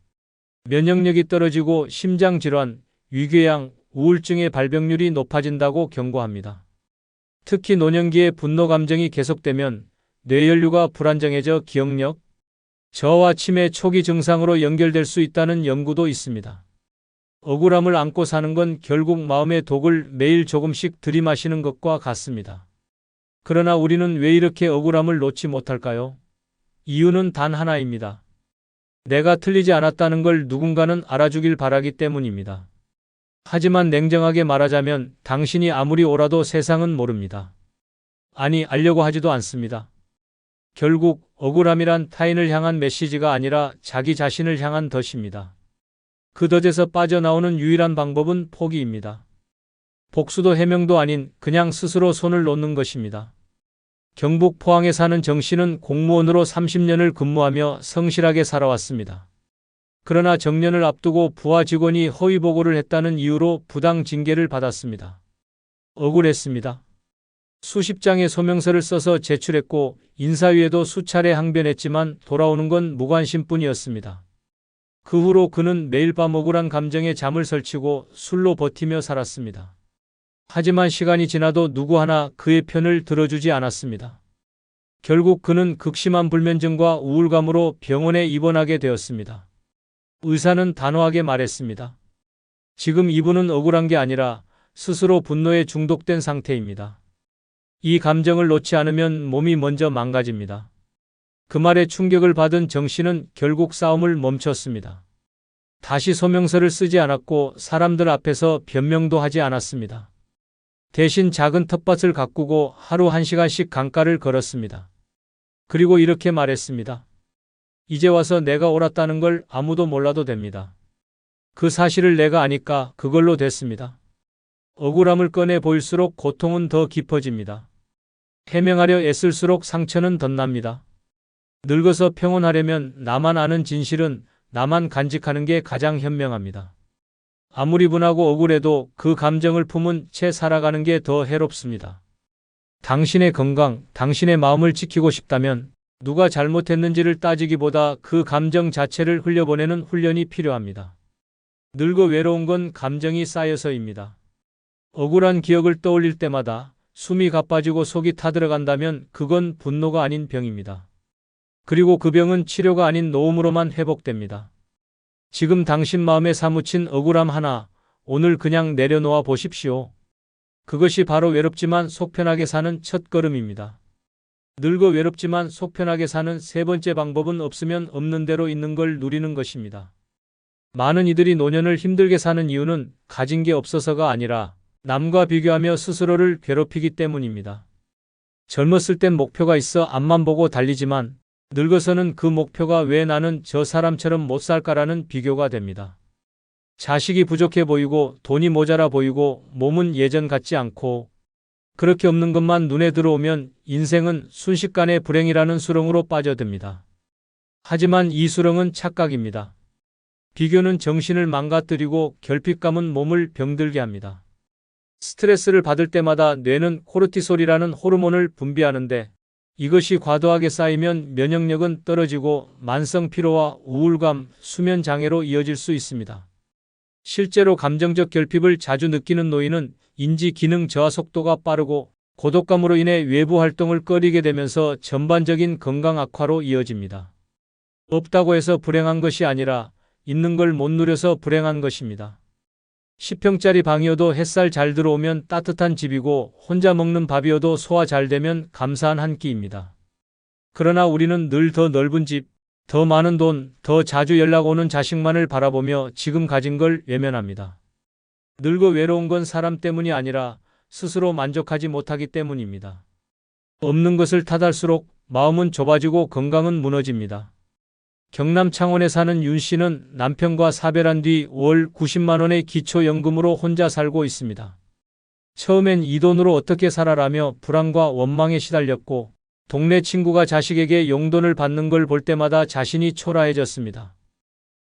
면역력이 떨어지고 심장질환, 위궤양, 우울증의 발병률이 높아진다고 경고합니다. 특히 노년기에 분노 감정이 계속되면 뇌연류가 불안정해져 기억력, 저하 치매 초기 증상으로 연결될 수 있다는 연구도 있습니다. 억울함을 안고 사는 건 결국 마음의 독을 매일 조금씩 들이마시는 것과 같습니다. 그러나 우리는 왜 이렇게 억울함을 놓지 못할까요? 이유는 단 하나입니다. 내가 틀리지 않았다는 걸 누군가는 알아주길 바라기 때문입니다. 하지만 냉정하게 말하자면 당신이 아무리 옳아도 세상은 모릅니다. 아니, 알려고 하지도 않습니다. 결국 억울함이란 타인을 향한 메시지가 아니라 자기 자신을 향한 덫입니다. 그 덫에서 빠져나오는 유일한 방법은 포기입니다. 복수도 해명도 아닌 그냥 스스로 손을 놓는 것입니다. 경북 포항에 사는 정 씨는 공무원으로 30년을 근무하며 성실하게 살아왔습니다. 그러나 정년을 앞두고 부하 직원이 허위 보고를 했다는 이유로 부당 징계를 받았습니다. 억울했습니다. 수십 장의 소명서를 써서 제출했고 인사위에도 수차례 항변했지만 돌아오는 건 무관심뿐이었습니다. 그 후로 그는 매일 밤 억울한 감정에 잠을 설치고 술로 버티며 살았습니다. 하지만 시간이 지나도 누구 하나 그의 편을 들어주지 않았습니다. 결국 그는 극심한 불면증과 우울감으로 병원에 입원하게 되었습니다. 의사는 단호하게 말했습니다. 지금 이분은 억울한 게 아니라 스스로 분노에 중독된 상태입니다. 이 감정을 놓지 않으면 몸이 먼저 망가집니다. 그 말에 충격을 받은 정 씨는 결국 싸움을 멈췄습니다. 다시 소명서를 쓰지 않았고 사람들 앞에서 변명도 하지 않았습니다. 대신 작은 텃밭을 가꾸고 하루 1시간씩 강가를 걸었습니다. 그리고 이렇게 말했습니다. 이제 와서 내가 옳았다는 걸 아무도 몰라도 됩니다. 그 사실을 내가 아니까 그걸로 됐습니다. 억울함을 꺼내 보일수록 고통은 더 깊어집니다. 해명하려 애쓸수록 상처는 덧납니다. 늙어서 평온하려면 나만 아는 진실은 나만 간직하는 게 가장 현명합니다. 아무리 분하고 억울해도 그 감정을 품은 채 살아가는 게 더 해롭습니다. 당신의 건강, 당신의 마음을 지키고 싶다면 누가 잘못했는지를 따지기보다 그 감정 자체를 흘려보내는 훈련이 필요합니다. 늙어 외로운 건 감정이 쌓여서입니다. 억울한 기억을 떠올릴 때마다 숨이 가빠지고 속이 타들어간다면 그건 분노가 아닌 병입니다. 그리고 그 병은 치료가 아닌 노움으로만 회복됩니다. 지금 당신 마음에 사무친 억울함 하나, 오늘 그냥 내려놓아 보십시오. 그것이 바로 외롭지만 속 편하게 사는 첫걸음입니다. 늙어 외롭지만 속 편하게 사는 세 번째 방법은 없으면 없는 대로 있는 걸 누리는 것입니다. 많은 이들이 노년을 힘들게 사는 이유는 가진 게 없어서가 아니라 남과 비교하며 스스로를 괴롭히기 때문입니다. 젊었을 땐 목표가 있어 앞만 보고 달리지만 늙어서는 그 목표가 왜 나는 저 사람처럼 못 살까라는 비교가 됩니다. 자식이 부족해 보이고 돈이 모자라 보이고 몸은 예전 같지 않고 그렇게 없는 것만 눈에 들어오면 인생은 순식간에 불행이라는 수렁으로 빠져듭니다. 하지만 이 수렁은 착각입니다. 비교는 정신을 망가뜨리고 결핍감은 몸을 병들게 합니다. 스트레스를 받을 때마다 뇌는 코르티솔이라는 호르몬을 분비하는데 이것이 과도하게 쌓이면 면역력은 떨어지고 만성 피로와 우울감, 수면 장애로 이어질 수 있습니다. 실제로 감정적 결핍을 자주 느끼는 노인은 인지 기능 저하 속도가 빠르고 고독감으로 인해 외부 활동을 꺼리게 되면서 전반적인 건강 악화로 이어집니다. 없다고 해서 불행한 것이 아니라 있는 걸 못 누려서 불행한 것입니다. 10평짜리 방이어도 햇살 잘 들어오면 따뜻한 집이고 혼자 먹는 밥이어도 소화 잘 되면 감사한 한 끼입니다. 그러나 우리는 늘 더 넓은 집, 더 많은 돈, 더 자주 연락 오는 자식만을 바라보며 지금 가진 걸 외면합니다. 늙어 외로운 건 사람 때문이 아니라 스스로 만족하지 못하기 때문입니다. 없는 것을 탓할수록 마음은 좁아지고 건강은 무너집니다. 경남 창원에 사는 윤 씨는 남편과 사별한 뒤 월 90만 원의 기초연금으로 혼자 살고 있습니다. 처음엔 이 돈으로 어떻게 살아라며 불안과 원망에 시달렸고 동네 친구가 자식에게 용돈을 받는 걸 볼 때마다 자신이 초라해졌습니다.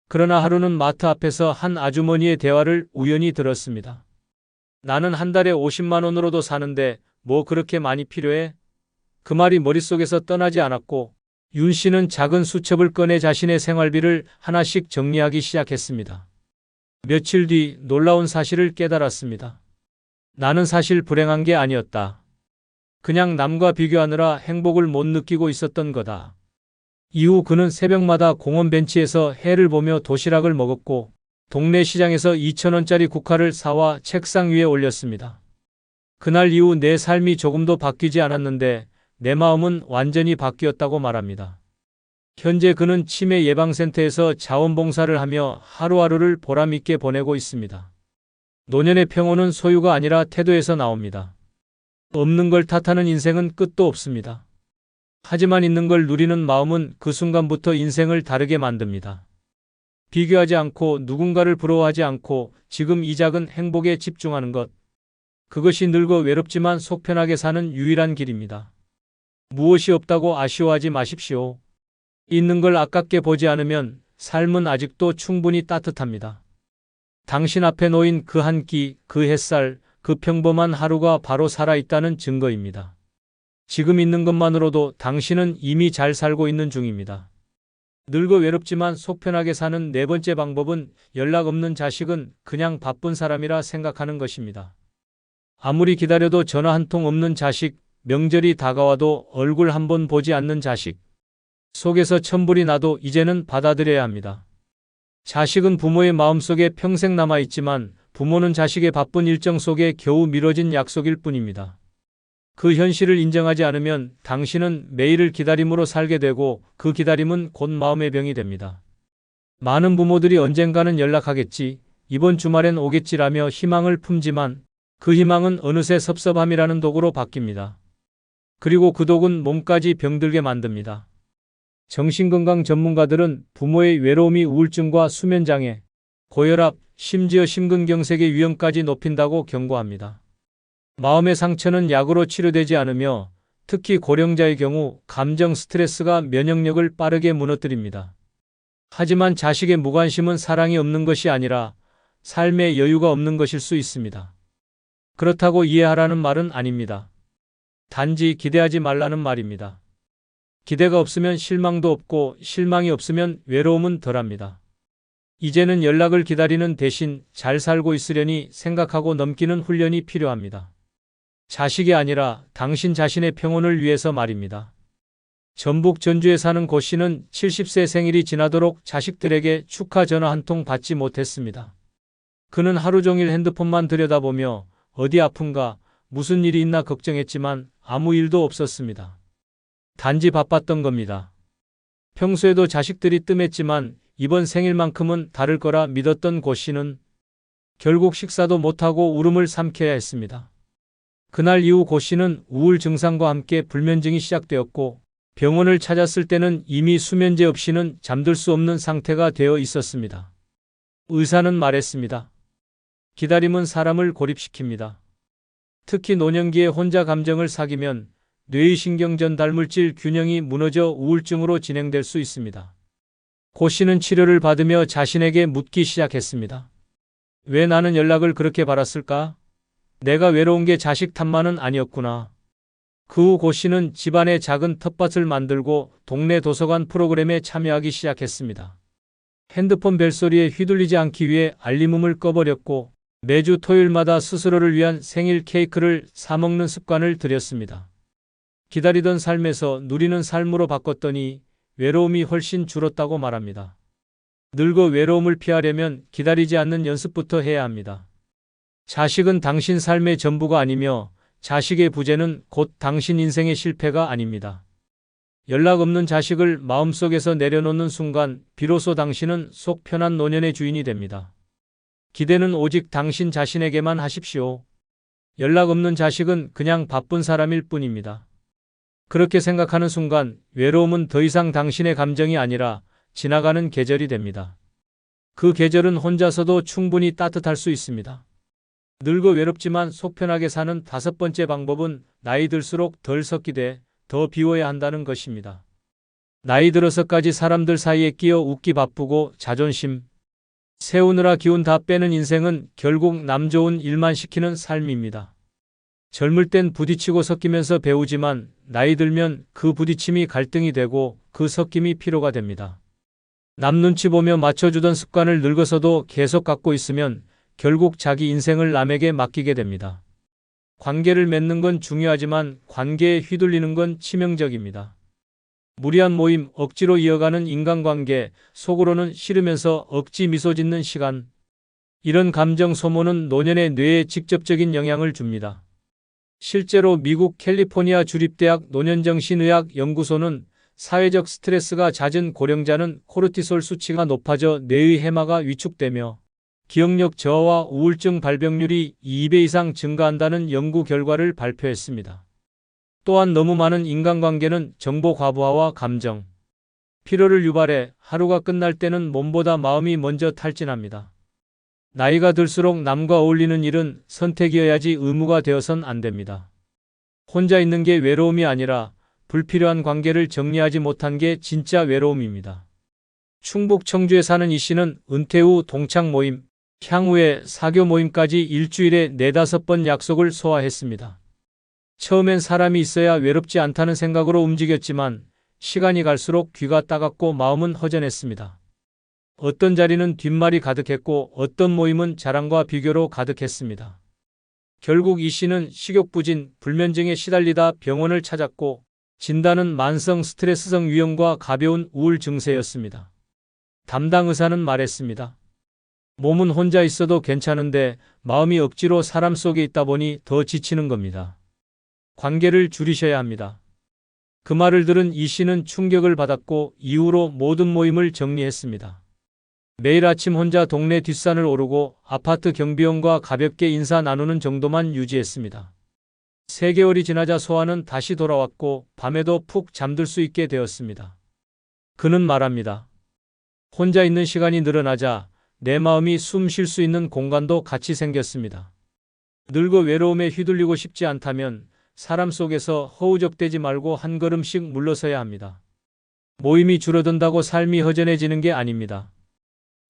그러나 하루는 마트 앞에서 한 아주머니의 대화를 우연히 들었습니다. 나는 한 달에 50만 원으로도 사는데 뭐 그렇게 많이 필요해? 그 말이 머릿속에서 떠나지 않았고 윤 씨는 작은 수첩을 꺼내 자신의 생활비를 하나씩 정리하기 시작했습니다. 며칠 뒤 놀라운 사실을 깨달았습니다. 나는 사실 불행한 게 아니었다. 그냥 남과 비교하느라 행복을 못 느끼고 있었던 거다. 이후 그는 새벽마다 공원 벤치에서 해를 보며 도시락을 먹었고 동네 시장에서 2,000원짜리 국화를 사와 책상 위에 올렸습니다. 그날 이후 내 삶이 조금도 바뀌지 않았는데 내 마음은 완전히 바뀌었다고 말합니다. 현재 그는 치매 예방센터에서 자원봉사를 하며 하루하루를 보람있게 보내고 있습니다. 노년의 평온은 소유가 아니라 태도에서 나옵니다. 없는 걸 탓하는 인생은 끝도 없습니다. 하지만 있는 걸 누리는 마음은 그 순간부터 인생을 다르게 만듭니다. 비교하지 않고 누군가를 부러워하지 않고 지금 이 작은 행복에 집중하는 것. 그것이 늙어 외롭지만 속 편하게 사는 유일한 길입니다. 무엇이 없다고 아쉬워하지 마십시오. 있는 걸 아깝게 보지 않으면 삶은 아직도 충분히 따뜻합니다. 당신 앞에 놓인 그 한 끼, 그 햇살, 그 평범한 하루가 바로 살아있다는 증거입니다. 지금 있는 것만으로도 당신은 이미 잘 살고 있는 중입니다. 늙어 외롭지만 속 편하게 사는 네 번째 방법은 연락 없는 자식은 그냥 바쁜 사람이라 생각하는 것입니다. 아무리 기다려도 전화 한 통 없는 자식, 명절이 다가와도 얼굴 한 번 보지 않는 자식. 속에서 천불이 나도 이제는 받아들여야 합니다. 자식은 부모의 마음속에 평생 남아있지만 부모는 자식의 바쁜 일정 속에 겨우 미뤄진 약속일 뿐입니다. 그 현실을 인정하지 않으면 당신은 매일을 기다림으로 살게 되고 그 기다림은 곧 마음의 병이 됩니다. 많은 부모들이 언젠가는 연락하겠지, 이번 주말엔 오겠지라며 희망을 품지만 그 희망은 어느새 섭섭함이라는 독으로 바뀝니다. 그리고 그 독은 몸까지 병들게 만듭니다. 정신건강 전문가들은 부모의 외로움이 우울증과 수면장애, 고혈압, 심지어 심근경색의 위험까지 높인다고 경고합니다. 마음의 상처는 약으로 치료되지 않으며 특히 고령자의 경우 감정 스트레스가 면역력을 빠르게 무너뜨립니다. 하지만 자식의 무관심은 사랑이 없는 것이 아니라 삶의 여유가 없는 것일 수 있습니다. 그렇다고 이해하라는 말은 아닙니다. 단지 기대하지 말라는 말입니다. 기대가 없으면 실망도 없고 실망이 없으면 외로움은 덜합니다. 이제는 연락을 기다리는 대신 잘 살고 있으려니 생각하고 넘기는 훈련이 필요합니다. 자식이 아니라 당신 자신의 평온을 위해서 말입니다. 전북 전주에 사는 고 씨는 70세 생일이 지나도록 자식들에게 축하 전화 한 통 받지 못했습니다. 그는 하루 종일 핸드폰만 들여다보며 어디 아픈가, 무슨 일이 있나 걱정했지만 아무 일도 없었습니다. 단지 바빴던 겁니다. 평소에도 자식들이 뜸했지만 이번 생일만큼은 다를 거라 믿었던 고 씨는 결국 식사도 못하고 울음을 삼켜야 했습니다. 그날 이후 고 씨는 우울 증상과 함께 불면증이 시작되었고 병원을 찾았을 때는 이미 수면제 없이는 잠들 수 없는 상태가 되어 있었습니다. 의사는 말했습니다. 기다림은 사람을 고립시킵니다. 특히 노년기에 혼자 감정을 사귀면 뇌의 신경전달 물질 균형이 무너져 우울증으로 진행될 수 있습니다. 고 씨는 치료를 받으며 자신에게 묻기 시작했습니다. 왜 나는 연락을 그렇게 바랐을까? 내가 외로운 게 자식 탓만은 아니었구나. 그 후 고 씨는 집안에 작은 텃밭을 만들고 동네 도서관 프로그램에 참여하기 시작했습니다. 핸드폰 벨소리에 휘둘리지 않기 위해 알림음을 꺼버렸고 매주 토요일마다 스스로를 위한 생일 케이크를 사 먹는 습관을 들였습니다. 기다리던 삶에서 누리는 삶으로 바꿨더니 외로움이 훨씬 줄었다고 말합니다. 늙어 외로움을 피하려면 기다리지 않는 연습부터 해야 합니다. 자식은 당신 삶의 전부가 아니며 자식의 부재는 곧 당신 인생의 실패가 아닙니다. 연락 없는 자식을 마음속에서 내려놓는 순간 비로소 당신은 속 편한 노년의 주인이 됩니다. 기대는 오직 당신 자신에게만 하십시오. 연락 없는 자식은 그냥 바쁜 사람일 뿐입니다. 그렇게 생각하는 순간 외로움은 더 이상 당신의 감정이 아니라 지나가는 계절이 됩니다. 그 계절은 혼자서도 충분히 따뜻할 수 있습니다. 늙어 외롭지만 속 편하게 사는 5번째 방법은 나이 들수록 덜 섞이되 더 비워야 한다는 것입니다. 나이 들어서까지 사람들 사이에 끼어 웃기 바쁘고 자존심 세우느라 기운 다 빼는 인생은 결국 남 좋은 일만 시키는 삶입니다. 젊을 땐 부딪히고 섞이면서 배우지만 나이 들면 그 부딪힘이 갈등이 되고 그 섞임이 피로가 됩니다. 남 눈치 보며 맞춰주던 습관을 늙어서도 계속 갖고 있으면 결국 자기 인생을 남에게 맡기게 됩니다. 관계를 맺는 건 중요하지만 관계에 휘둘리는 건 치명적입니다. 무리한 모임, 억지로 이어가는 인간관계, 속으로는 싫으면서 억지 미소 짓는 시간. 이런 감정 소모는 노년의 뇌에 직접적인 영향을 줍니다. 실제로 미국 캘리포니아 주립대학 노년정신의학 연구소는 사회적 스트레스가 잦은 고령자는 코르티솔 수치가 높아져 뇌의 해마가 위축되며 기억력 저하와 우울증 발병률이 2배 이상 증가한다는 연구 결과를 발표했습니다. 또한 너무 많은 인간관계는 정보 과부하와 감정, 피로를 유발해 하루가 끝날 때는 몸보다 마음이 먼저 탈진합니다. 나이가 들수록 남과 어울리는 일은 선택이어야지 의무가 되어선 안 됩니다. 혼자 있는 게 외로움이 아니라 불필요한 관계를 정리하지 못한 게 진짜 외로움입니다. 충북 청주에 사는 이 씨는 은퇴 후 동창 모임, 향후에 사교 모임까지 일주일에 4-5번 약속을 소화했습니다. 처음엔 사람이 있어야 외롭지 않다는 생각으로 움직였지만 시간이 갈수록 귀가 따갑고 마음은 허전했습니다. 어떤 자리는 뒷말이 가득했고 어떤 모임은 자랑과 비교로 가득했습니다. 결국 이 씨는 식욕부진, 불면증에 시달리다 병원을 찾았고 진단은 만성 스트레스성 위염과 가벼운 우울 증세였습니다. 담당 의사는 말했습니다. 몸은 혼자 있어도 괜찮은데 마음이 억지로 사람 속에 있다 보니 더 지치는 겁니다. 관계를 줄이셔야 합니다. 그 말을 들은 이 씨는 충격을 받았고 이후로 모든 모임을 정리했습니다. 매일 아침 혼자 동네 뒷산을 오르고 아파트 경비원과 가볍게 인사 나누는 정도만 유지했습니다. 3개월이 지나자 소화는 다시 돌아왔고 밤에도 푹 잠들 수 있게 되었습니다. 그는 말합니다. 혼자 있는 시간이 늘어나자 내 마음이 숨 쉴 수 있는 공간도 같이 생겼습니다. 늙어 외로움에 휘둘리고 싶지 않다면 사람 속에서 허우적대지 말고 한 걸음씩 물러서야 합니다. 모임이 줄어든다고 삶이 허전해지는 게 아닙니다.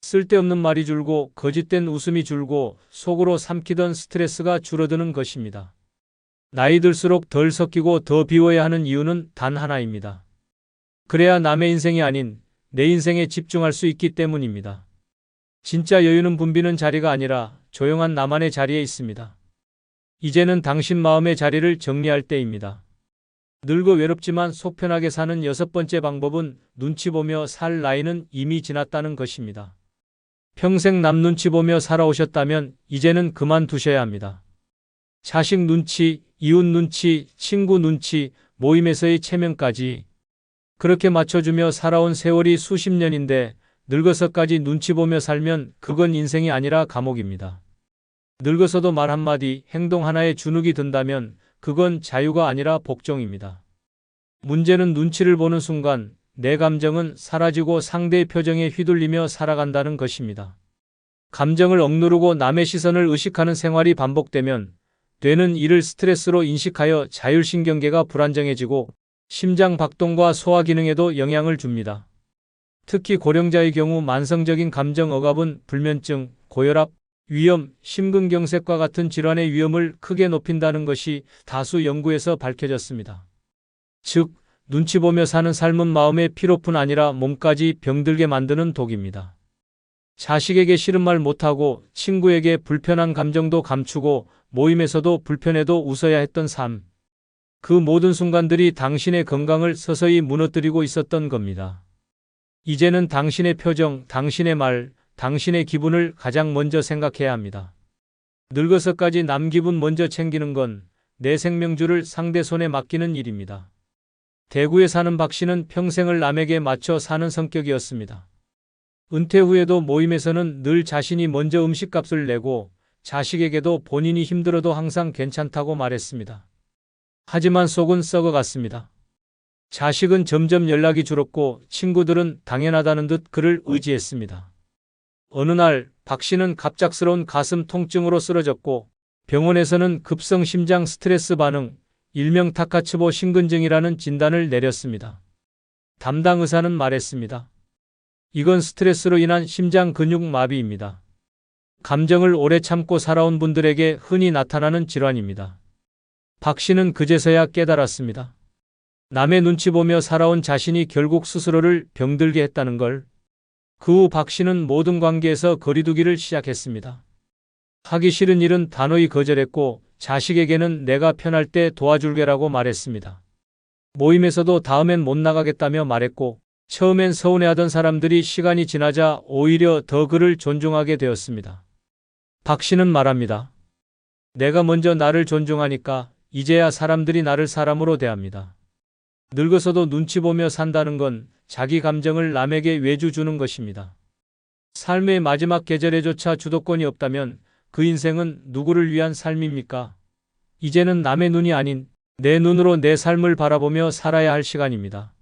쓸데없는 말이 줄고 거짓된 웃음이 줄고 속으로 삼키던 스트레스가 줄어드는 것입니다. 나이 들수록 덜 섞이고 더 비워야 하는 이유는 단 하나입니다. 그래야 남의 인생이 아닌 내 인생에 집중할 수 있기 때문입니다. 진짜 여유는 붐비는 자리가 아니라 조용한 나만의 자리에 있습니다. 이제는 당신 마음의 자리를 정리할 때입니다. 늙어 외롭지만 속 편하게 사는 6번째 방법은 눈치 보며 살 나이는 이미 지났다는 것입니다. 평생 남 눈치 보며 살아오셨다면 이제는 그만두셔야 합니다. 자식 눈치, 이웃 눈치, 친구 눈치, 모임에서의 체면까지 그렇게 맞춰주며 살아온 세월이 수십 년인데 늙어서까지 눈치 보며 살면 그건 인생이 아니라 감옥입니다. 늙어서도 말 한마디, 행동 하나에 주눅이 든다면 그건 자유가 아니라 복종입니다. 문제는 눈치를 보는 순간 내 감정은 사라지고 상대의 표정에 휘둘리며 살아간다는 것입니다. 감정을 억누르고 남의 시선을 의식하는 생활이 반복되면 뇌는 이를 스트레스로 인식하여 자율신경계가 불안정해지고 심장 박동과 소화 기능에도 영향을 줍니다. 특히 고령자의 경우 만성적인 감정 억압은 불면증, 고혈압, 위염, 심근경색과 같은 질환의 위험을 크게 높인다는 것이 다수 연구에서 밝혀졌습니다. 즉, 눈치 보며 사는 삶은 마음의 피로뿐 아니라 몸까지 병들게 만드는 독입니다. 자식에게 싫은 말 못하고 친구에게 불편한 감정도 감추고 모임에서도 불편해도 웃어야 했던 삶. 그 모든 순간들이 당신의 건강을 서서히 무너뜨리고 있었던 겁니다. 이제는 당신의 표정, 당신의 말, 당신의 기분을 가장 먼저 생각해야 합니다. 늙어서까지 남 기분 먼저 챙기는 건 내 생명줄을 상대 손에 맡기는 일입니다. 대구에 사는 박 씨는 평생을 남에게 맞춰 사는 성격이었습니다. 은퇴 후에도 모임에서는 늘 자신이 먼저 음식값을 내고 자식에게도 본인이 힘들어도 항상 괜찮다고 말했습니다. 하지만 속은 썩어갔습니다. 자식은 점점 연락이 줄었고 친구들은 당연하다는 듯 그를 의지했습니다. 어느 날 박 씨는 갑작스러운 가슴 통증으로 쓰러졌고 병원에서는 급성 심장 스트레스 반응, 일명 타카츠보 심근증이라는 진단을 내렸습니다. 담당 의사는 말했습니다. 이건 스트레스로 인한 심장 근육 마비입니다. 감정을 오래 참고 살아온 분들에게 흔히 나타나는 질환입니다. 박 씨는 그제서야 깨달았습니다. 남의 눈치 보며 살아온 자신이 결국 스스로를 병들게 했다는 걸. 그 후 박 씨는 모든 관계에서 거리두기를 시작했습니다. 하기 싫은 일은 단호히 거절했고 자식에게는 내가 편할 때 도와줄게라고 말했습니다. 모임에서도 다음엔 못 나가겠다며 말했고 처음엔 서운해하던 사람들이 시간이 지나자 오히려 더 그를 존중하게 되었습니다. 박 씨는 말합니다. 내가 먼저 나를 존중하니까 이제야 사람들이 나를 사람으로 대합니다. 늙어서도 눈치 보며 산다는 건 자기 감정을 남에게 외주 주는 것입니다. 삶의 마지막 계절에조차 주도권이 없다면 그 인생은 누구를 위한 삶입니까? 이제는 남의 눈이 아닌 내 눈으로 내 삶을 바라보며 살아야 할 시간입니다.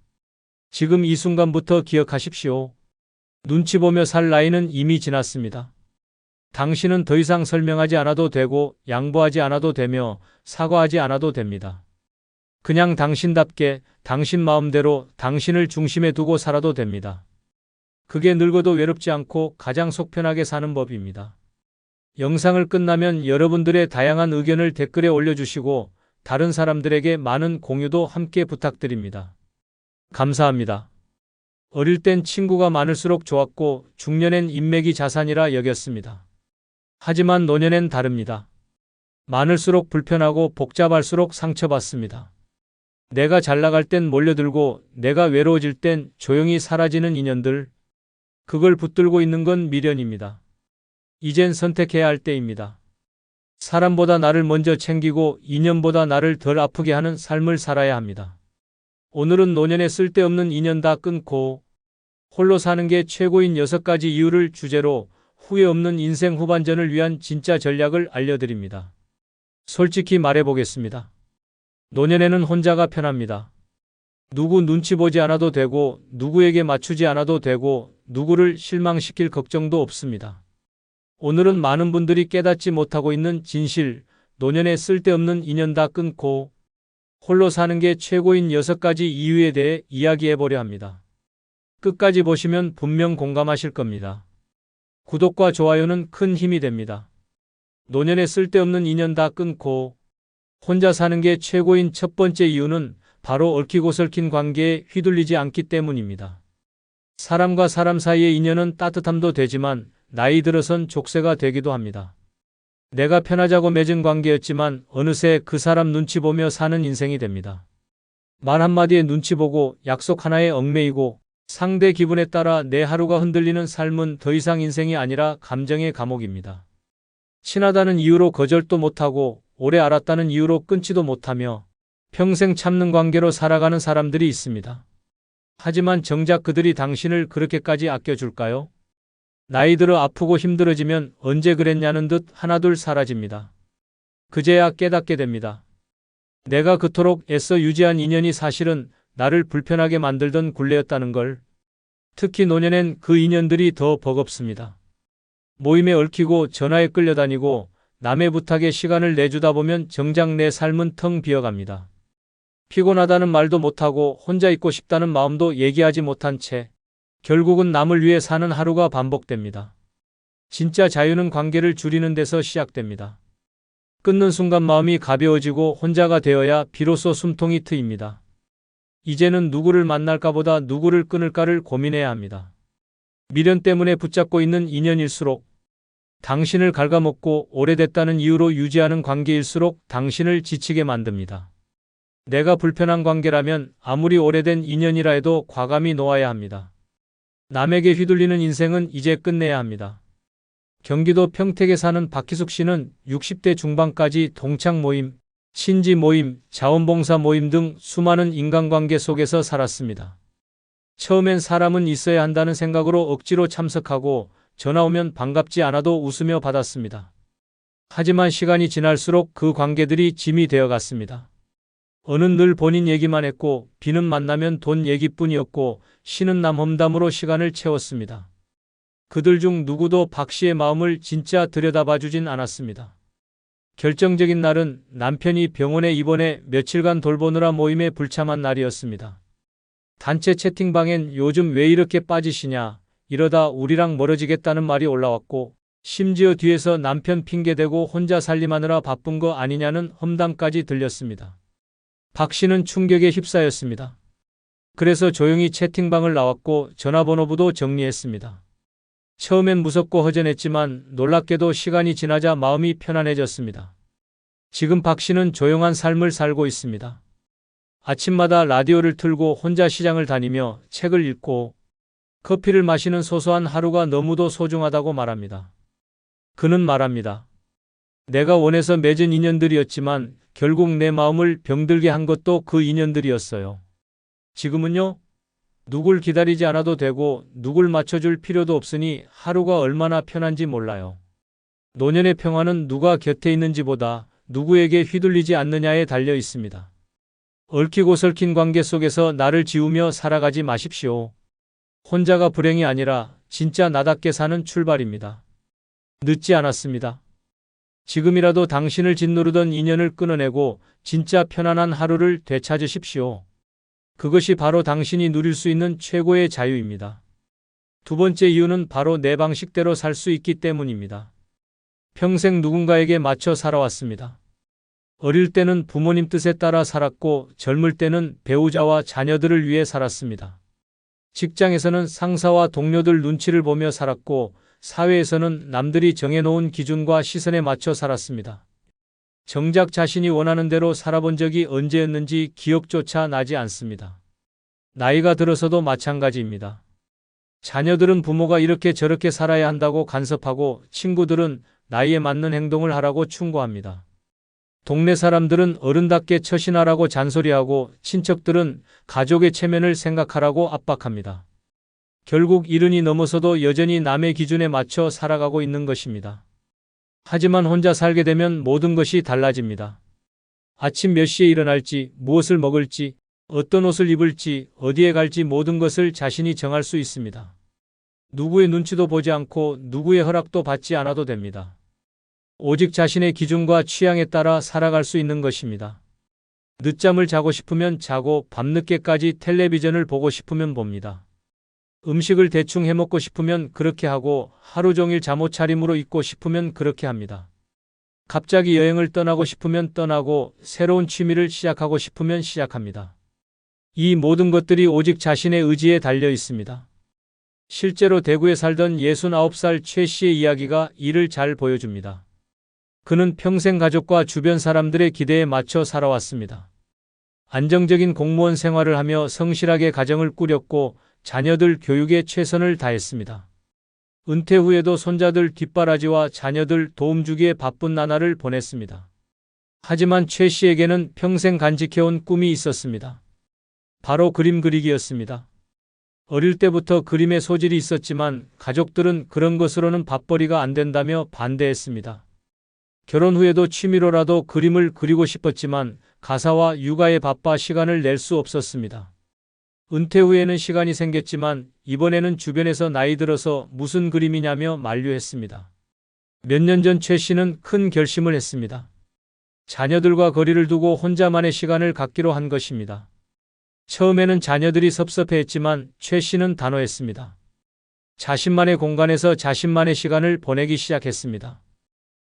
지금 이 순간부터 기억하십시오. 눈치 보며 살 나이는 이미 지났습니다. 당신은 더 이상 설명하지 않아도 되고 양보하지 않아도 되며 사과하지 않아도 됩니다. 그냥 당신답게 당신 마음대로 당신을 중심에 두고 살아도 됩니다. 그게 늙어도 외롭지 않고 가장 속 편하게 사는 법입니다. 영상을 끝나면 여러분들의 다양한 의견을 댓글에 올려주시고 다른 사람들에게 많은 공유도 함께 부탁드립니다. 감사합니다. 어릴 땐 친구가 많을수록 좋았고 중년엔 인맥이 자산이라 여겼습니다. 하지만 노년엔 다릅니다. 많을수록 불편하고 복잡할수록 상처받습니다. 내가 잘 나갈 땐 몰려들고 내가 외로워질 땐 조용히 사라지는 인연들. 그걸 붙들고 있는 건 미련입니다. 이젠 선택해야 할 때입니다. 사람보다 나를 먼저 챙기고 인연보다 나를 덜 아프게 하는 삶을 살아야 합니다. 오늘은 노년에 쓸데없는 인연 다 끊고 홀로 사는 게 최고인 6가지 이유를 주제로 후회 없는 인생 후반전을 위한 진짜 전략을 알려드립니다. 솔직히 말해보겠습니다. 노년에는 혼자가 편합니다. 누구 눈치 보지 않아도 되고 누구에게 맞추지 않아도 되고 누구를 실망시킬 걱정도 없습니다. 오늘은 많은 분들이 깨닫지 못하고 있는 진실, 노년에 쓸데없는 인연 다 끊고 홀로 사는 게 최고인 6가지 이유에 대해 이야기해보려 합니다. 끝까지 보시면 분명 공감하실 겁니다. 구독과 좋아요는 큰 힘이 됩니다. 노년에 쓸데없는 인연 다 끊고 혼자 사는 게 최고인 첫 번째 이유는 바로 얽히고 설킨 관계에 휘둘리지 않기 때문입니다. 사람과 사람 사이의 인연은 따뜻함도 되지만 나이 들어선 족쇄가 되기도 합니다. 내가 편하자고 맺은 관계였지만 어느새 그 사람 눈치 보며 사는 인생이 됩니다. 말 한마디에 눈치 보고 약속 하나에 얽매이고 상대 기분에 따라 내 하루가 흔들리는 삶은 더 이상 인생이 아니라 감정의 감옥입니다. 친하다는 이유로 거절도 못하고 오래 알았다는 이유로 끊지도 못하며 평생 참는 관계로 살아가는 사람들이 있습니다. 하지만 정작 그들이 당신을 그렇게까지 아껴줄까요? 나이 들어 아프고 힘들어지면 언제 그랬냐는 듯 하나둘 사라집니다. 그제야 깨닫게 됩니다. 내가 그토록 애써 유지한 인연이 사실은 나를 불편하게 만들던 굴레였다는 걸. 특히 노년엔 그 인연들이 더 버겁습니다. 모임에 얽히고 전화에 끌려다니고 남의 부탁에 시간을 내주다 보면 정작 내 삶은 텅 비어갑니다. 피곤하다는 말도 못하고 혼자 있고 싶다는 마음도 얘기하지 못한 채 결국은 남을 위해 사는 하루가 반복됩니다. 진짜 자유는 관계를 줄이는 데서 시작됩니다. 끊는 순간 마음이 가벼워지고 혼자가 되어야 비로소 숨통이 트입니다. 이제는 누구를 만날까보다 누구를 끊을까를 고민해야 합니다. 미련 때문에 붙잡고 있는 인연일수록, 당신을 갉아먹고 오래됐다는 이유로 유지하는 관계일수록 당신을 지치게 만듭니다. 내가 불편한 관계라면 아무리 오래된 인연이라 해도 과감히 놓아야 합니다. 남에게 휘둘리는 인생은 이제 끝내야 합니다. 경기도 평택에 사는 박희숙 씨는 60대 중반까지 동창 모임, 친지 모임, 자원봉사 모임 등 수많은 인간관계 속에서 살았습니다. 처음엔 사람은 있어야 한다는 생각으로 억지로 참석하고 전화 오면 반갑지 않아도 웃으며 받았습니다. 하지만 시간이 지날수록 그 관계들이 짐이 되어갔습니다. 어는 늘 본인 얘기만 했고 비는 만나면 돈 얘기뿐이었고 쉬는 남 험담으로 시간을 채웠습니다. 그들 중 누구도 박 씨의 마음을 진짜 들여다봐주진 않았습니다. 결정적인 날은 남편이 병원에 입원해 며칠간 돌보느라 모임에 불참한 날이었습니다. 단체 채팅방엔 요즘 왜 이렇게 빠지시냐, 이러다 우리랑 멀어지겠다는 말이 올라왔고 심지어 뒤에서 남편 핑계대고 혼자 살림하느라 바쁜 거 아니냐는 험담까지 들렸습니다. 박 씨는 충격에 휩싸였습니다. 그래서 조용히 채팅방을 나왔고 전화번호부도 정리했습니다. 처음엔 무섭고 허전했지만 놀랍게도 시간이 지나자 마음이 편안해졌습니다. 지금 박 씨는 조용한 삶을 살고 있습니다. 아침마다 라디오를 틀고 혼자 시장을 다니며 책을 읽고 커피를 마시는 소소한 하루가 너무도 소중하다고 말합니다. 그는 말합니다. 내가 원해서 맺은 인연들이었지만 결국 내 마음을 병들게 한 것도 그 인연들이었어요. 지금은요? 누굴 기다리지 않아도 되고 누굴 맞춰줄 필요도 없으니 하루가 얼마나 편한지 몰라요. 노년의 평화는 누가 곁에 있는지보다 누구에게 휘둘리지 않느냐에 달려 있습니다. 얽히고 설킨 관계 속에서 나를 지우며 살아가지 마십시오. 혼자가 불행이 아니라 진짜 나답게 사는 출발입니다. 늦지 않았습니다. 지금이라도 당신을 짓누르던 인연을 끊어내고 진짜 편안한 하루를 되찾으십시오. 그것이 바로 당신이 누릴 수 있는 최고의 자유입니다. 두 번째 이유는 바로 내 방식대로 살 수 있기 때문입니다. 평생 누군가에게 맞춰 살아왔습니다. 어릴 때는 부모님 뜻에 따라 살았고 젊을 때는 배우자와 자녀들을 위해 살았습니다. 직장에서는 상사와 동료들 눈치를 보며 살았고 사회에서는 남들이 정해놓은 기준과 시선에 맞춰 살았습니다. 정작 자신이 원하는 대로 살아본 적이 언제였는지 기억조차 나지 않습니다. 나이가 들어서도 마찬가지입니다. 자녀들은 부모가 이렇게 저렇게 살아야 한다고 간섭하고 친구들은 나이에 맞는 행동을 하라고 충고합니다. 동네 사람들은 어른답게 처신하라고 잔소리하고 친척들은 가족의 체면을 생각하라고 압박합니다. 결국 이른이 넘어서도 여전히 남의 기준에 맞춰 살아가고 있는 것입니다. 하지만 혼자 살게 되면 모든 것이 달라집니다. 아침 몇 시에 일어날지, 무엇을 먹을지, 어떤 옷을 입을지, 어디에 갈지 모든 것을 자신이 정할 수 있습니다. 누구의 눈치도 보지 않고 누구의 허락도 받지 않아도 됩니다. 오직 자신의 기준과 취향에 따라 살아갈 수 있는 것입니다. 늦잠을 자고 싶으면 자고 밤늦게까지 텔레비전을 보고 싶으면 봅니다. 음식을 대충 해먹고 싶으면 그렇게 하고 하루 종일 잠옷차림으로 입고 싶으면 그렇게 합니다. 갑자기 여행을 떠나고 싶으면 떠나고 새로운 취미를 시작하고 싶으면 시작합니다. 이 모든 것들이 오직 자신의 의지에 달려 있습니다. 실제로 대구에 살던 69살 최 씨의 이야기가 이를 잘 보여줍니다. 그는 평생 가족과 주변 사람들의 기대에 맞춰 살아왔습니다. 안정적인 공무원 생활을 하며 성실하게 가정을 꾸렸고 자녀들 교육에 최선을 다했습니다. 은퇴 후에도 손자들 뒷바라지와 자녀들 도움주기에 바쁜 나날을 보냈습니다. 하지만 최 씨에게는 평생 간직해온 꿈이 있었습니다. 바로 그림 그리기였습니다. 어릴 때부터 그림에 소질이 있었지만 가족들은 그런 것으로는 밥벌이가 안 된다며 반대했습니다. 결혼 후에도 취미로라도 그림을 그리고 싶었지만 가사와 육아에 바빠 시간을 낼 수 없었습니다. 은퇴 후에는 시간이 생겼지만 이번에는 주변에서 나이 들어서 무슨 그림이냐며 만류했습니다. 몇 년 전 최 씨는 큰 결심을 했습니다. 자녀들과 거리를 두고 혼자만의 시간을 갖기로 한 것입니다. 처음에는 자녀들이 섭섭해했지만 최 씨는 단호했습니다. 자신만의 공간에서 자신만의 시간을 보내기 시작했습니다.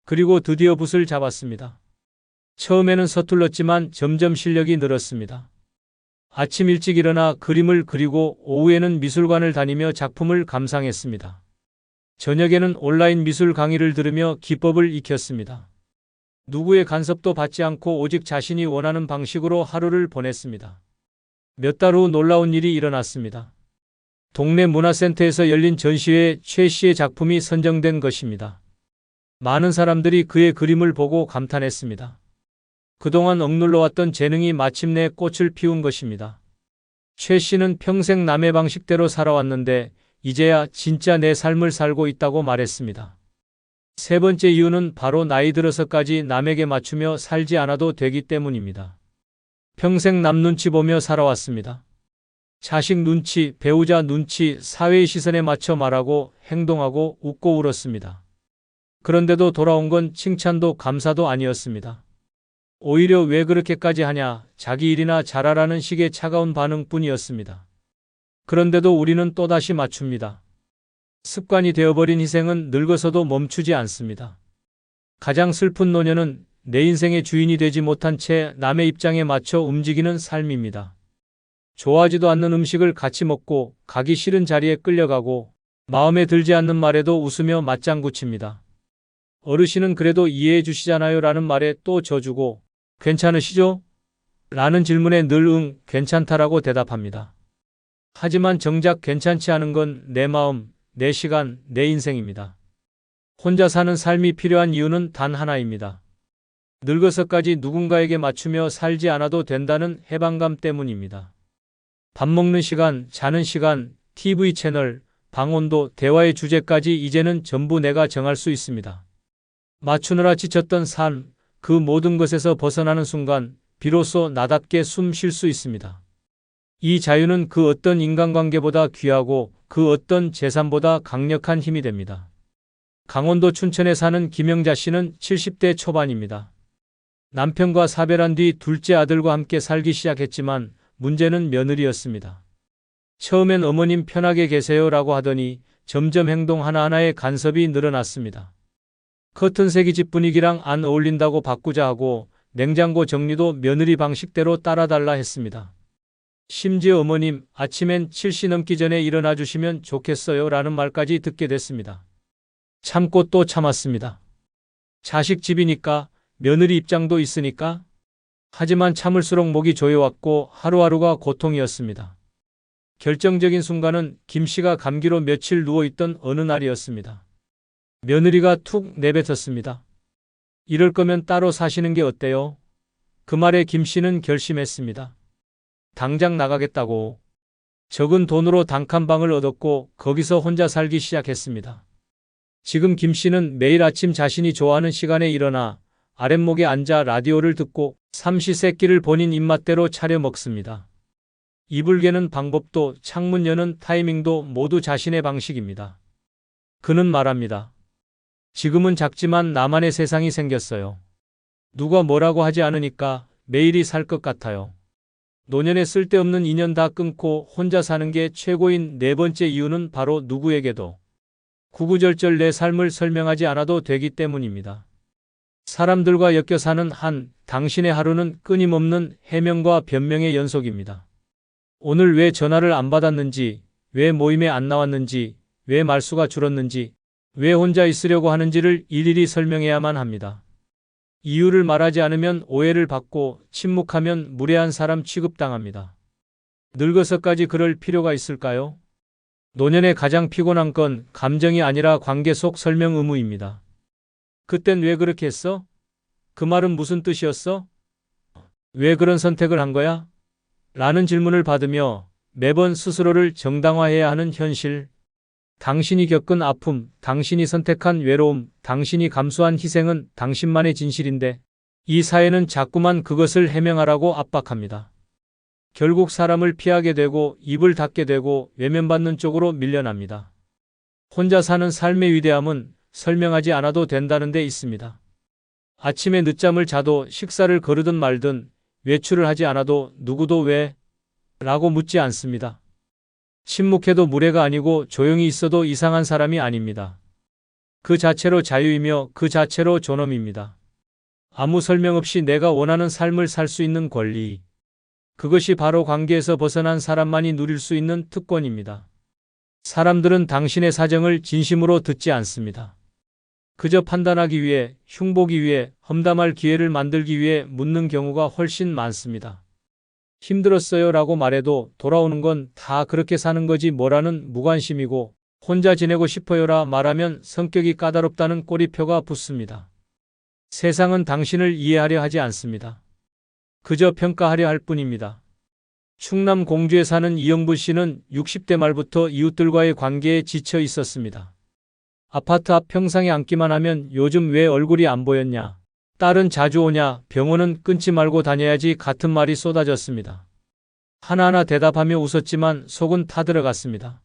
그리고 드디어 붓을 잡았습니다. 처음에는 서툴렀지만 점점 실력이 늘었습니다. 아침 일찍 일어나 그림을 그리고 오후에는 미술관을 다니며 작품을 감상했습니다. 저녁에는 온라인 미술 강의를 들으며 기법을 익혔습니다. 누구의 간섭도 받지 않고 오직 자신이 원하는 방식으로 하루를 보냈습니다. 몇 달 후 놀라운 일이 일어났습니다. 동네 문화센터에서 열린 전시회에 최 씨의 작품이 선정된 것입니다. 많은 사람들이 그의 그림을 보고 감탄했습니다. 그동안 억눌러왔던 재능이 마침내 꽃을 피운 것입니다. 최 씨는 평생 남의 방식대로 살아왔는데 이제야 진짜 내 삶을 살고 있다고 말했습니다. 세 번째 이유는 바로 나이 들어서까지 남에게 맞추며 살지 않아도 되기 때문입니다. 평생 남 눈치 보며 살아왔습니다. 자식 눈치, 배우자 눈치, 사회의 시선에 맞춰 말하고 행동하고 웃고 울었습니다. 그런데도 돌아온 건 칭찬도 감사도 아니었습니다. 오히려 왜 그렇게까지 하냐, 자기 일이나 잘하라는 식의 차가운 반응뿐이었습니다. 그런데도 우리는 또다시 맞춥니다. 습관이 되어버린 희생은 늙어서도 멈추지 않습니다. 가장 슬픈 노년은 내 인생의 주인이 되지 못한 채 남의 입장에 맞춰 움직이는 삶입니다. 좋아하지도 않는 음식을 같이 먹고 가기 싫은 자리에 끌려가고 마음에 들지 않는 말에도 웃으며 맞장구 칩니다. 어르신은 그래도 이해해 주시잖아요 라는 말에 또 져주고 괜찮으시죠? 라는 질문에 늘 응, 괜찮다라고 대답합니다. 하지만 정작 괜찮지 않은 건 내 마음, 내 시간, 내 인생입니다. 혼자 사는 삶이 필요한 이유는 단 하나입니다. 늙어서까지 누군가에게 맞추며 살지 않아도 된다는 해방감 때문입니다. 밥 먹는 시간, 자는 시간, TV 채널, 방 온도, 대화의 주제까지 이제는 전부 내가 정할 수 있습니다. 맞추느라 지쳤던 삶, 그 모든 것에서 벗어나는 순간 비로소 나답게 숨 쉴 수 있습니다. 이 자유는 그 어떤 인간관계보다 귀하고 그 어떤 재산보다 강력한 힘이 됩니다. 강원도 춘천에 사는 김영자 씨는 70대 초반입니다. 남편과 사별한 뒤 둘째 아들과 함께 살기 시작했지만 문제는 며느리였습니다. 처음엔 어머님 편하게 계세요라고 하더니 점점 행동 하나하나에 간섭이 늘어났습니다. 커튼색이 집 분위기랑 안 어울린다고 바꾸자 하고 냉장고 정리도 며느리 방식대로 따라달라 했습니다. 심지어 어머님 아침엔 7시 넘기 전에 일어나 주시면 좋겠어요 라는 말까지 듣게 됐습니다. 참고 또 참았습니다. 자식 집이니까 며느리 입장도 있으니까. 하지만 참을수록 목이 조여왔고 하루하루가 고통이었습니다. 결정적인 순간은 김 씨가 감기로 며칠 누워있던 어느 날이었습니다. 며느리가 툭 내뱉었습니다. 이럴 거면 따로 사시는 게 어때요? 그 말에 김 씨는 결심했습니다. 당장 나가겠다고. 적은 돈으로 단칸방을 얻었고 거기서 혼자 살기 시작했습니다. 지금 김 씨는 매일 아침 자신이 좋아하는 시간에 일어나 아랫목에 앉아 라디오를 듣고 삼시세끼를 본인 입맛대로 차려 먹습니다. 이불 개는 방법도 창문 여는 타이밍도 모두 자신의 방식입니다. 그는 말합니다. 지금은 작지만 나만의 세상이 생겼어요. 누가 뭐라고 하지 않으니까 매일이 살 것 같아요. 노년에 쓸데없는 인연 다 끊고 혼자 사는 게 최고인 네 번째 이유는 바로 누구에게도 구구절절 내 삶을 설명하지 않아도 되기 때문입니다. 사람들과 엮여 사는 한 당신의 하루는 끊임없는 해명과 변명의 연속입니다. 오늘 왜 전화를 안 받았는지, 왜 모임에 안 나왔는지, 왜 말수가 줄었는지, 왜 혼자 있으려고 하는지를 일일이 설명해야만 합니다. 이유를 말하지 않으면 오해를 받고 침묵하면 무례한 사람 취급당합니다. 늙어서까지 그럴 필요가 있을까요? 노년에 가장 피곤한 건 감정이 아니라 관계 속 설명 의무입니다. 그땐 왜 그렇게 했어? 그 말은 무슨 뜻이었어? 왜 그런 선택을 한 거야? 라는 질문을 받으며 매번 스스로를 정당화해야 하는 현실. 당신이 겪은 아픔, 당신이 선택한 외로움, 당신이 감수한 희생은 당신만의 진실인데 이 사회는 자꾸만 그것을 해명하라고 압박합니다. 결국 사람을 피하게 되고 입을 닫게 되고 외면받는 쪽으로 밀려납니다. 혼자 사는 삶의 위대함은 설명하지 않아도 된다는 데 있습니다. 아침에 늦잠을 자도 식사를 거르든 말든 외출을 하지 않아도 누구도 왜? 라고 묻지 않습니다. 침묵해도 무례가 아니고 조용히 있어도 이상한 사람이 아닙니다. 그 자체로 자유이며 그 자체로 존엄입니다. 아무 설명 없이 내가 원하는 삶을 살 수 있는 권리. 그것이 바로 관계에서 벗어난 사람만이 누릴 수 있는 특권입니다. 사람들은 당신의 사정을 진심으로 듣지 않습니다. 그저 판단하기 위해, 흉보기 위해, 험담할 기회를 만들기 위해 묻는 경우가 훨씬 많습니다. 힘들었어요 라고 말해도 돌아오는 건 다 그렇게 사는 거지 뭐라는 무관심이고, 혼자 지내고 싶어요라 말하면 성격이 까다롭다는 꼬리표가 붙습니다. 세상은 당신을 이해하려 하지 않습니다. 그저 평가하려 할 뿐입니다. 충남 공주에 사는 이영부 씨는 60대 말부터 이웃들과의 관계에 지쳐 있었습니다. 아파트 앞 평상에 앉기만 하면 요즘 왜 얼굴이 안 보였냐? 딸은 자주 오냐? 병원은 끊지 말고 다녀야지 같은 말이 쏟아졌습니다. 하나하나 대답하며 웃었지만 속은 타들어갔습니다.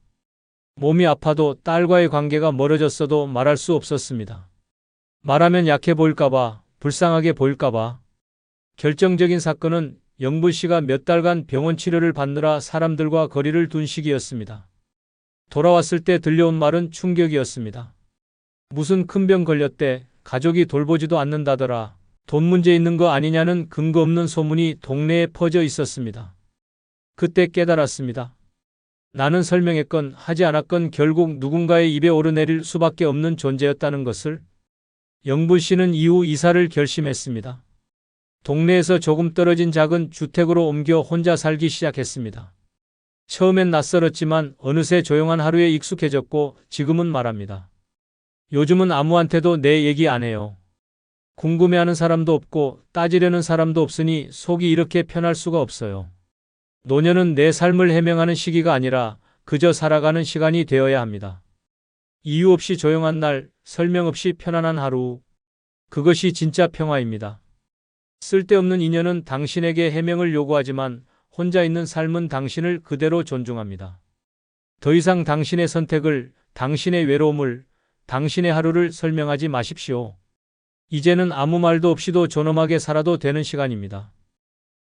몸이 아파도 딸과의 관계가 멀어졌어도 말할 수 없었습니다. 말하면 약해 보일까봐, 불쌍하게 보일까봐. 결정적인 사건은 영부 씨가 몇 달간 병원 치료를 받느라 사람들과 거리를 둔 시기였습니다. 돌아왔을 때 들려온 말은 충격이었습니다. 무슨 큰 병 걸렸대, 가족이 돌보지도 않는다더라, 돈 문제 있는 거 아니냐는 근거 없는 소문이 동네에 퍼져 있었습니다. 그때 깨달았습니다. 나는 설명했건 하지 않았건 결국 누군가의 입에 오르내릴 수밖에 없는 존재였다는 것을. 영부 씨는 이후 이사를 결심했습니다. 동네에서 조금 떨어진 작은 주택으로 옮겨 혼자 살기 시작했습니다. 처음엔 낯설었지만 어느새 조용한 하루에 익숙해졌고 지금은 말합니다. 요즘은 아무한테도 내 얘기 안 해요. 궁금해하는 사람도 없고 따지려는 사람도 없으니 속이 이렇게 편할 수가 없어요. 노년은 내 삶을 해명하는 시기가 아니라 그저 살아가는 시간이 되어야 합니다. 이유 없이 조용한 날, 설명 없이 편안한 하루. 그것이 진짜 평화입니다. 쓸데없는 인연은 당신에게 해명을 요구하지만 혼자 있는 삶은 당신을 그대로 존중합니다. 더 이상 당신의 선택을, 당신의 외로움을, 당신의 하루를 설명하지 마십시오. 이제는 아무 말도 없이도 존엄하게 살아도 되는 시간입니다.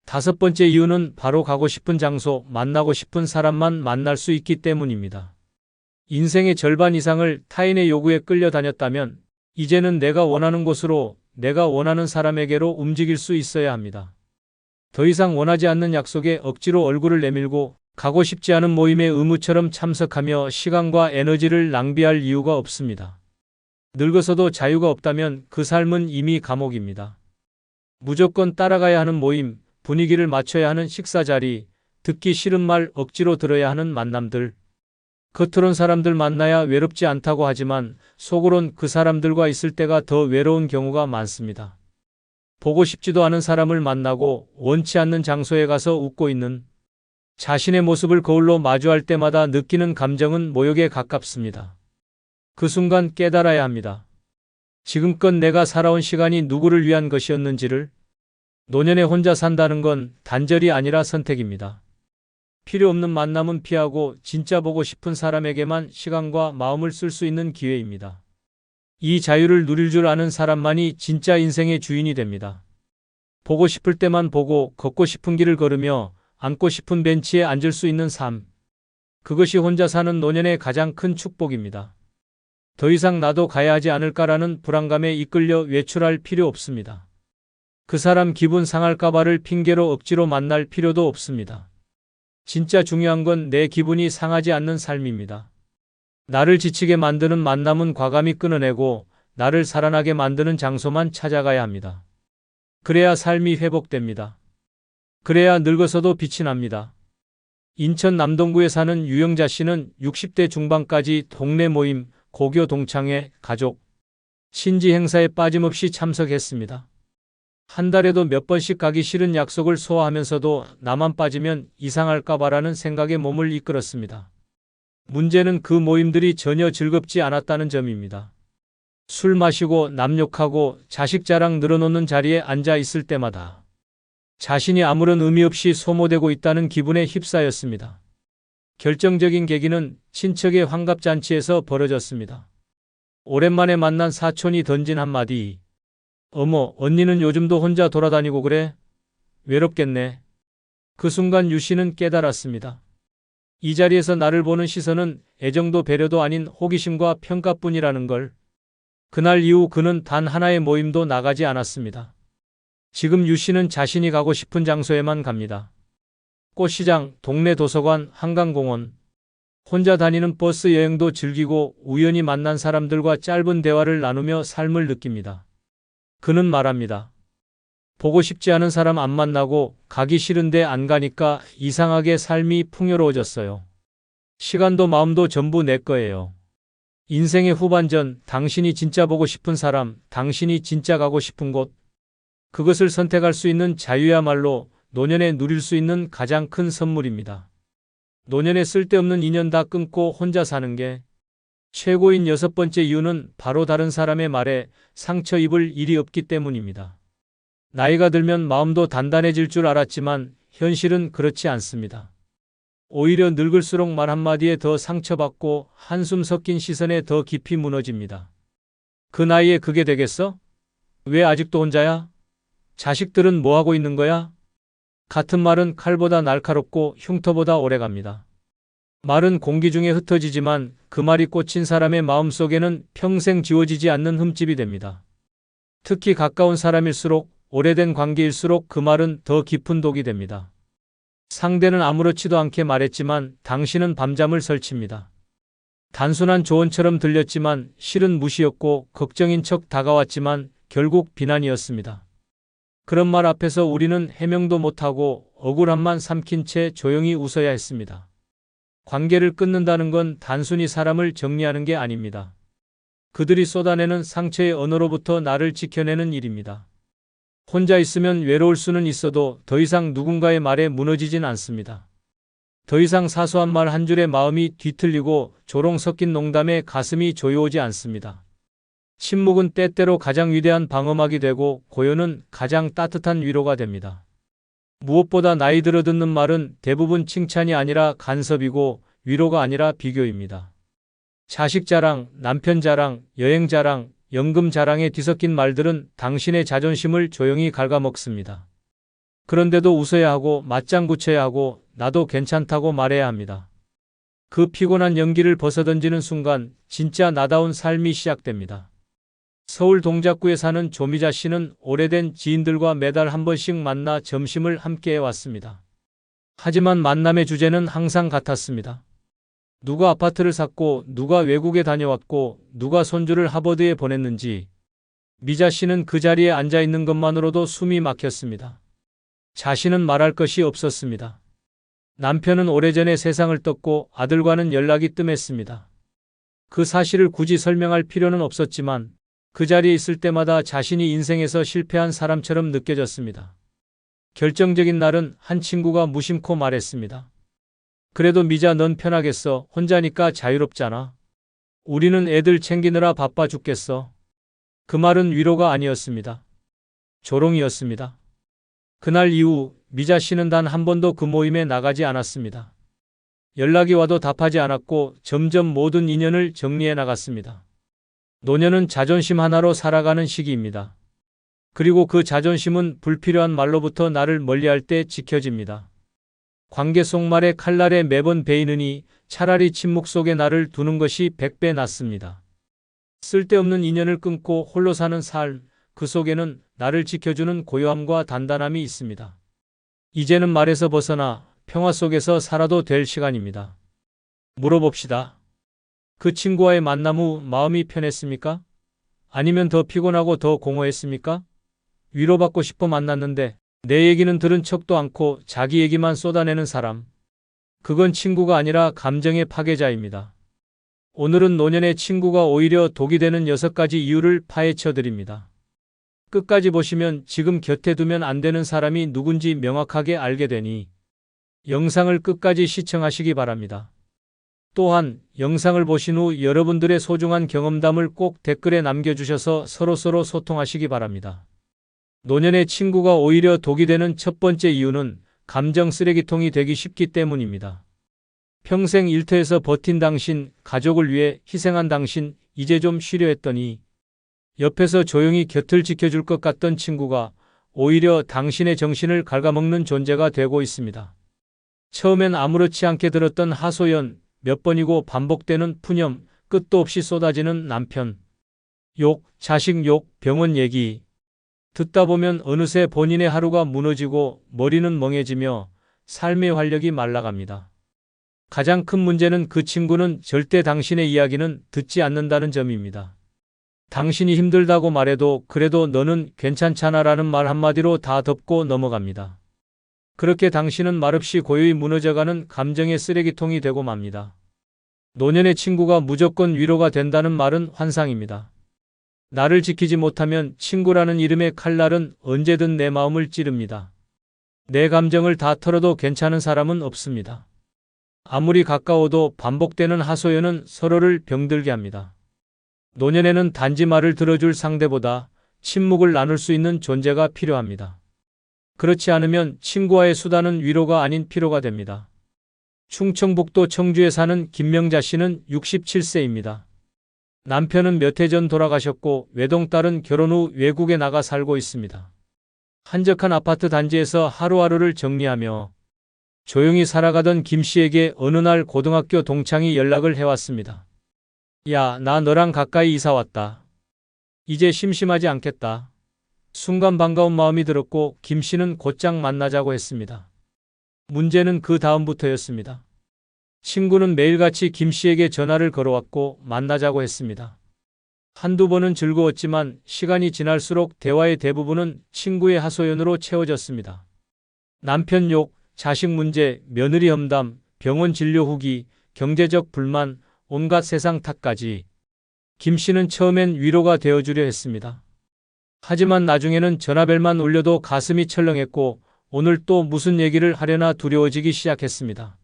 5번째 이유는 바로 가고 싶은 장소, 만나고 싶은 사람만 만날 수 있기 때문입니다. 인생의 절반 이상을 타인의 요구에 끌려다녔다면 이제는 내가 원하는 곳으로, 내가 원하는 사람에게로 움직일 수 있어야 합니다. 더 이상 원하지 않는 약속에 억지로 얼굴을 내밀고 가고 싶지 않은 모임에 의무처럼 참석하며 시간과 에너지를 낭비할 이유가 없습니다. 늙어서도 자유가 없다면 그 삶은 이미 감옥입니다. 무조건 따라가야 하는 모임, 분위기를 맞춰야 하는 식사 자리, 듣기 싫은 말 억지로 들어야 하는 만남들. 겉으론 사람들 만나야 외롭지 않다고 하지만 속으론 그 사람들과 있을 때가 더 외로운 경우가 많습니다. 보고 싶지도 않은 사람을 만나고 원치 않는 장소에 가서 웃고 있는 자신의 모습을 거울로 마주할 때마다 느끼는 감정은 모욕에 가깝습니다. 그 순간 깨달아야 합니다. 지금껏 내가 살아온 시간이 누구를 위한 것이었는지를. 노년에 혼자 산다는 건 단절이 아니라 선택입니다. 필요 없는 만남은 피하고 진짜 보고 싶은 사람에게만 시간과 마음을 쓸 수 있는 기회입니다. 이 자유를 누릴 줄 아는 사람만이 진짜 인생의 주인이 됩니다. 보고 싶을 때만 보고 걷고 싶은 길을 걸으며 앉고 싶은 벤치에 앉을 수 있는 삶. 그것이 혼자 사는 노년의 가장 큰 축복입니다. 더 이상 나도 가야 하지 않을까라는 불안감에 이끌려 외출할 필요 없습니다. 그 사람 기분 상할까봐를 핑계로 억지로 만날 필요도 없습니다. 진짜 중요한 건 내 기분이 상하지 않는 삶입니다. 나를 지치게 만드는 만남은 과감히 끊어내고 나를 살아나게 만드는 장소만 찾아가야 합니다. 그래야 삶이 회복됩니다. 그래야 늙어서도 빛이 납니다. 인천 남동구에 사는 유영자 씨는 60대 중반까지 동네 모임, 고교 동창회, 가족, 신지 행사에 빠짐없이 참석했습니다. 한 달에도 몇 번씩 가기 싫은 약속을 소화하면서도 나만 빠지면 이상할까봐라는 생각에 몸을 이끌었습니다. 문제는 그 모임들이 전혀 즐겁지 않았다는 점입니다. 술 마시고 남 욕하고 자식 자랑 늘어놓는 자리에 앉아 있을 때마다 자신이 아무런 의미 없이 소모되고 있다는 기분에 휩싸였습니다. 결정적인 계기는 친척의 환갑잔치에서 벌어졌습니다. 오랜만에 만난 사촌이 던진 한마디. 어머, 언니는 요즘도 혼자 돌아다니고 그래? 외롭겠네. 그 순간 유 씨는 깨달았습니다. 이 자리에서 나를 보는 시선은 애정도 배려도 아닌 호기심과 평가뿐이라는 걸. 그날 이후 그는 단 하나의 모임도 나가지 않았습니다. 지금 유 씨는 자신이 가고 싶은 장소에만 갑니다. 꽃시장, 동네 도서관, 한강공원. 혼자 다니는 버스 여행도 즐기고 우연히 만난 사람들과 짧은 대화를 나누며 삶을 느낍니다. 그는 말합니다. 보고 싶지 않은 사람 안 만나고 가기 싫은데 안 가니까 이상하게 삶이 풍요로워졌어요. 시간도 마음도 전부 내 거예요. 인생의 후반전, 당신이 진짜 보고 싶은 사람, 당신이 진짜 가고 싶은 곳. 그것을 선택할 수 있는 자유야말로 노년에 누릴 수 있는 가장 큰 선물입니다. 노년에 쓸데없는 인연 다 끊고 혼자 사는 게 최고인 6번째 이유는 바로 다른 사람의 말에 상처 입을 일이 없기 때문입니다. 나이가 들면 마음도 단단해질 줄 알았지만 현실은 그렇지 않습니다. 오히려 늙을수록 말 한마디에 더 상처받고 한숨 섞인 시선에 더 깊이 무너집니다. 그 나이에 그게 되겠어? 왜 아직도 혼자야? 자식들은 뭐 하고 있는 거야? 같은 말은 칼보다 날카롭고 흉터보다 오래갑니다. 말은 공기 중에 흩어지지만 그 말이 꽂힌 사람의 마음속에는 평생 지워지지 않는 흠집이 됩니다. 특히 가까운 사람일수록 오래된 관계일수록 그 말은 더 깊은 독이 됩니다. 상대는 아무렇지도 않게 말했지만 당신은 밤잠을 설칩니다. 단순한 조언처럼 들렸지만 실은 무시였고 걱정인 척 다가왔지만 결국 비난이었습니다. 그런 말 앞에서 우리는 해명도 못하고 억울함만 삼킨 채 조용히 웃어야 했습니다. 관계를 끊는다는 건 단순히 사람을 정리하는 게 아닙니다. 그들이 쏟아내는 상처의 언어로부터 나를 지켜내는 일입니다. 혼자 있으면 외로울 수는 있어도 더 이상 누군가의 말에 무너지진 않습니다. 더 이상 사소한 말 한 줄에 마음이 뒤틀리고 조롱 섞인 농담에 가슴이 조여오지 않습니다. 침묵은 때때로 가장 위대한 방어막이 되고 고요는 가장 따뜻한 위로가 됩니다. 무엇보다 나이 들어 듣는 말은 대부분 칭찬이 아니라 간섭이고 위로가 아니라 비교입니다. 자식 자랑, 남편 자랑, 여행 자랑, 연금 자랑에 뒤섞인 말들은 당신의 자존심을 조용히 갉아먹습니다. 그런데도 웃어야 하고 맞장구 쳐야 하고 나도 괜찮다고 말해야 합니다. 그 피곤한 연기를 벗어던지는 순간 진짜 나다운 삶이 시작됩니다. 서울 동작구에 사는 조미자 씨는 오래된 지인들과 매달 한 번씩 만나 점심을 함께 해왔습니다. 하지만 만남의 주제는 항상 같았습니다. 누가 아파트를 샀고 누가 외국에 다녀왔고 누가 손주를 하버드에 보냈는지. 미자 씨는 그 자리에 앉아 있는 것만으로도 숨이 막혔습니다. 자신은 말할 것이 없었습니다. 남편은 오래전에 세상을 떴고 아들과는 연락이 뜸했습니다. 그 사실을 굳이 설명할 필요는 없었지만 그 자리에 있을 때마다 자신이 인생에서 실패한 사람처럼 느껴졌습니다. 결정적인 날은 한 친구가 무심코 말했습니다. 그래도 미자 넌 편하겠어. 혼자니까 자유롭잖아. 우리는 애들 챙기느라 바빠 죽겠어. 그 말은 위로가 아니었습니다. 조롱이었습니다. 그날 이후 미자 씨는 단 한 번도 그 모임에 나가지 않았습니다. 연락이 와도 답하지 않았고 점점 모든 인연을 정리해 나갔습니다. 노년은 자존심 하나로 살아가는 시기입니다. 그리고 그 자존심은 불필요한 말로부터 나를 멀리할 때 지켜집니다. 관계 속 말의 칼날에 매번 베이느니 차라리 침묵 속에 나를 두는 것이 100배 낫습니다. 쓸데없는 인연을 끊고 홀로 사는 삶, 그 속에는 나를 지켜주는 고요함과 단단함이 있습니다. 이제는 말에서 벗어나 평화 속에서 살아도 될 시간입니다. 물어봅시다. 그 친구와의 만남 후 마음이 편했습니까? 아니면 더 피곤하고 더 공허했습니까? 위로받고 싶어 만났는데 내 얘기는 들은 척도 않고 자기 얘기만 쏟아내는 사람. 그건 친구가 아니라 감정의 파괴자입니다. 오늘은 노년의 친구가 오히려 독이 되는 6가지 이유를 파헤쳐 드립니다. 끝까지 보시면 지금 곁에 두면 안 되는 사람이 누군지 명확하게 알게 되니 영상을 끝까지 시청하시기 바랍니다. 또한 영상을 보신 후 여러분들의 소중한 경험담을 꼭 댓글에 남겨주셔서 서로서로 소통하시기 바랍니다. 노년의 친구가 오히려 독이 되는 첫 번째 이유는 감정 쓰레기통이 되기 쉽기 때문입니다. 평생 일터에서 버틴 당신, 가족을 위해 희생한 당신, 이제 좀 쉬려 했더니 옆에서 조용히 곁을 지켜줄 것 같던 친구가 오히려 당신의 정신을 갉아먹는 존재가 되고 있습니다. 처음엔 아무렇지 않게 들었던 하소연, 몇 번이고 반복되는 푸념, 끝도 없이 쏟아지는 남편 욕, 자식 욕, 병원 얘기. 듣다 보면 어느새 본인의 하루가 무너지고 머리는 멍해지며 삶의 활력이 말라갑니다. 가장 큰 문제는 그 친구는 절대 당신의 이야기는 듣지 않는다는 점입니다. 당신이 힘들다고 말해도 그래도 너는 괜찮잖아라는 말 한마디로 다 덮고 넘어갑니다. 그렇게 당신은 말없이 고요히 무너져가는 감정의 쓰레기통이 되고 맙니다. 노년의 친구가 무조건 위로가 된다는 말은 환상입니다. 나를 지키지 못하면 친구라는 이름의 칼날은 언제든 내 마음을 찌릅니다. 내 감정을 다 털어도 괜찮은 사람은 없습니다. 아무리 가까워도 반복되는 하소연은 서로를 병들게 합니다. 노년에는 단지 말을 들어줄 상대보다 침묵을 나눌 수 있는 존재가 필요합니다. 그렇지 않으면 친구와의 수다는 위로가 아닌 피로가 됩니다. 충청북도 청주에 사는 김명자 씨는 67세입니다. 남편은 몇 해 전 돌아가셨고 외동딸은 결혼 후 외국에 나가 살고 있습니다. 한적한 아파트 단지에서 하루하루를 정리하며 조용히 살아가던 김 씨에게 어느 날 고등학교 동창이 연락을 해왔습니다. 야, 나 너랑 가까이 이사 왔다. 이제 심심하지 않겠다. 순간 반가운 마음이 들었고 김 씨는 곧장 만나자고 했습니다. 문제는 그 다음부터였습니다. 친구는 매일같이 김 씨에게 전화를 걸어왔고 만나자고 했습니다. 한두 번은 즐거웠지만 시간이 지날수록 대화의 대부분은 친구의 하소연으로 채워졌습니다. 남편 욕, 자식 문제, 며느리 험담, 병원 진료 후기, 경제적 불만, 온갖 세상 탓까지. 김 씨는 처음엔 위로가 되어주려 했습니다. 하지만 나중에는 전화벨만 울려도 가슴이 철렁했고 오늘 또 무슨 얘기를 하려나 두려워지기 시작했습니다.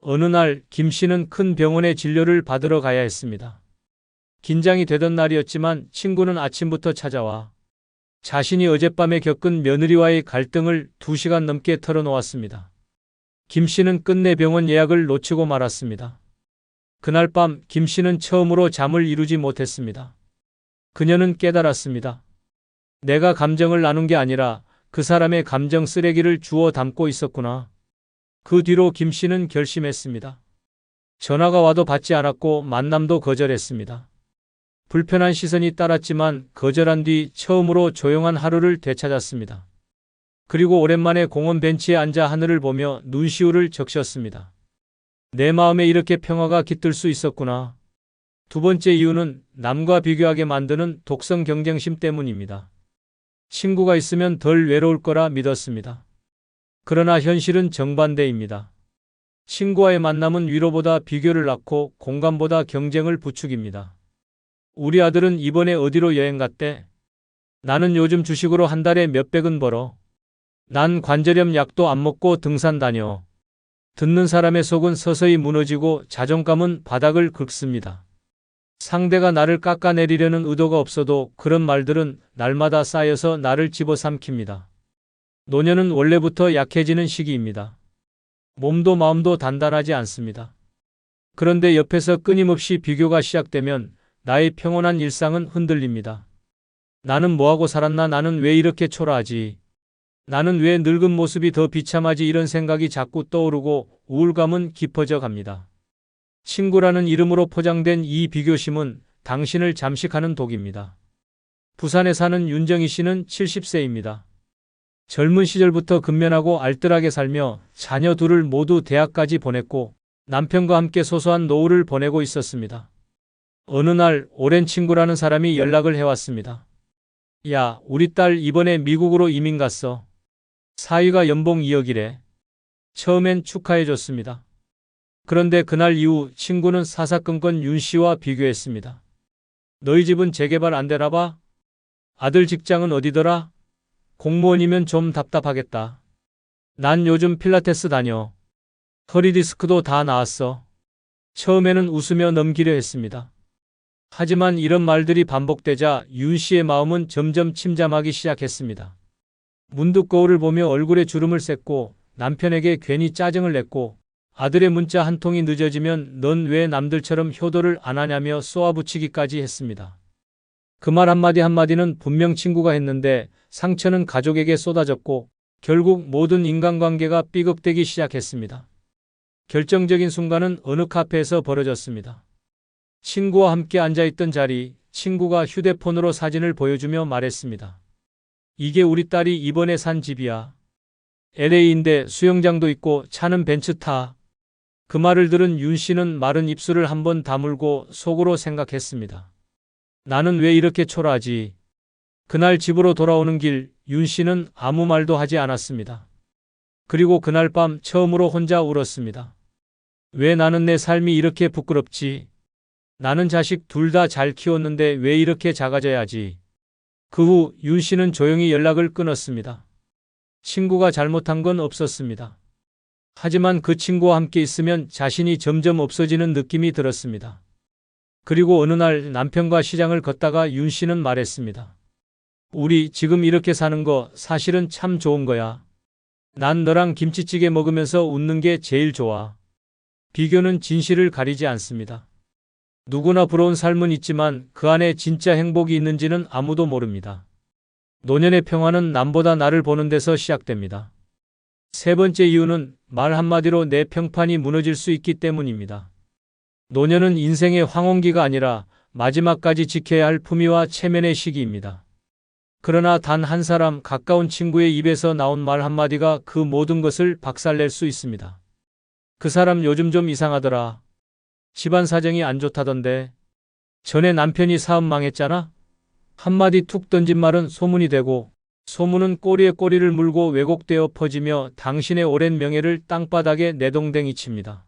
어느 날 김 씨는 큰 병원에 진료를 받으러 가야 했습니다. 긴장이 되던 날이었지만 친구는 아침부터 찾아와 자신이 어젯밤에 겪은 며느리와의 갈등을 2시간 넘게 털어놓았습니다. 김 씨는 끝내 병원 예약을 놓치고 말았습니다. 그날 밤 김 씨는 처음으로 잠을 이루지 못했습니다. 그녀는 깨달았습니다. 내가 감정을 나눈 게 아니라 그 사람의 감정 쓰레기를 주워 담고 있었구나. 그 뒤로 김 씨는 결심했습니다. 전화가 와도 받지 않았고 만남도 거절했습니다. 불편한 시선이 따랐지만 거절한 뒤 처음으로 조용한 하루를 되찾았습니다. 그리고 오랜만에 공원 벤치에 앉아 하늘을 보며 눈시울을 적셨습니다. 내 마음에 이렇게 평화가 깃들 수 있었구나. 두 번째 이유는 남과 비교하게 만드는 독성 경쟁심 때문입니다. 친구가 있으면 덜 외로울 거라 믿었습니다. 그러나 현실은 정반대입니다. 친구와의 만남은 위로보다 비교를 낳고 공감보다 경쟁을 부추깁니다. 우리 아들은 이번에 어디로 여행 갔대? 나는 요즘 주식으로 한 달에 몇백은 벌어. 난 관절염 약도 안 먹고 등산 다녀. 듣는 사람의 속은 서서히 무너지고 자존감은 바닥을 긁습니다. 상대가 나를 깎아내리려는 의도가 없어도 그런 말들은 날마다 쌓여서 나를 집어삼킵니다. 노년은 원래부터 약해지는 시기입니다. 몸도 마음도 단단하지 않습니다. 그런데 옆에서 끊임없이 비교가 시작되면 나의 평온한 일상은 흔들립니다. 나는 뭐하고 살았나? 나는 왜 이렇게 초라하지? 나는 왜 늙은 모습이 더 비참하지? 이런 생각이 자꾸 떠오르고 우울감은 깊어져 갑니다. 친구라는 이름으로 포장된 이 비교심은 당신을 잠식하는 독입니다. 부산에 사는 윤정희 씨는 70세입니다. 젊은 시절부터 근면하고 알뜰하게 살며 자녀 둘을 모두 대학까지 보냈고 남편과 함께 소소한 노후를 보내고 있었습니다. 어느 날 오랜 친구라는 사람이 연락을 해왔습니다. 야, 우리 딸 이번에 미국으로 이민 갔어. 사위가 연봉 2억이래. 처음엔 축하해줬습니다. 그런데 그날 이후 친구는 사사건건 윤 씨와 비교했습니다. 너희 집은 재개발 안 되나 봐? 아들 직장은 어디더라? 공무원이면 좀 답답하겠다. 난 요즘 필라테스 다녀. 허리 디스크도 다 나았어. 처음에는 웃으며 넘기려 했습니다. 하지만 이런 말들이 반복되자 윤 씨의 마음은 점점 침잠하기 시작했습니다. 문득 거울을 보며 얼굴에 주름을 셌고 남편에게 괜히 짜증을 냈고 아들의 문자 한 통이 늦어지면 넌 왜 남들처럼 효도를 안 하냐며 쏘아붙이기까지 했습니다. 그 말 한마디 한마디는 분명 친구가 했는데 상처는 가족에게 쏟아졌고 결국 모든 인간관계가 삐걱대기 시작했습니다. 결정적인 순간은 어느 카페에서 벌어졌습니다. 친구와 함께 앉아있던 자리, 친구가 휴대폰으로 사진을 보여주며 말했습니다. 이게 우리 딸이 이번에 산 집이야. LA인데 수영장도 있고 차는 벤츠 타. 그 말을 들은 윤 씨는 마른 입술을 한번 다물고 속으로 생각했습니다. 나는 왜 이렇게 초라하지? 그날 집으로 돌아오는 길, 윤 씨는 아무 말도 하지 않았습니다. 그리고 그날 밤 처음으로 혼자 울었습니다. 왜 나는 내 삶이 이렇게 부끄럽지? 나는 자식 둘 다 잘 키웠는데 왜 이렇게 작아져야 하지? 그 후 윤 씨는 조용히 연락을 끊었습니다. 친구가 잘못한 건 없었습니다. 하지만 그 친구와 함께 있으면 자신이 점점 없어지는 느낌이 들었습니다. 그리고 어느 날 남편과 시장을 걷다가 윤 씨는 말했습니다. 우리 지금 이렇게 사는 거 사실은 참 좋은 거야. 난 너랑 김치찌개 먹으면서 웃는 게 제일 좋아. 비교는 진실을 가리지 않습니다. 누구나 부러운 삶은 있지만 그 안에 진짜 행복이 있는지는 아무도 모릅니다. 노년의 평화는 남보다 나를 보는 데서 시작됩니다. 세 번째 이유는 말 한마디로 내 평판이 무너질 수 있기 때문입니다. 노년은 인생의 황혼기가 아니라 마지막까지 지켜야 할 품위와 체면의 시기입니다. 그러나 단 한 사람 가까운 친구의 입에서 나온 말 한마디가 그 모든 것을 박살낼 수 있습니다. 그 사람 요즘 좀 이상하더라. 집안 사정이 안 좋다던데. 전에 남편이 사업 망했잖아? 한마디 툭 던진 말은 소문이 되고 소문은 꼬리에 꼬리를 물고 왜곡되어 퍼지며 당신의 오랜 명예를 땅바닥에 내동댕이 칩니다.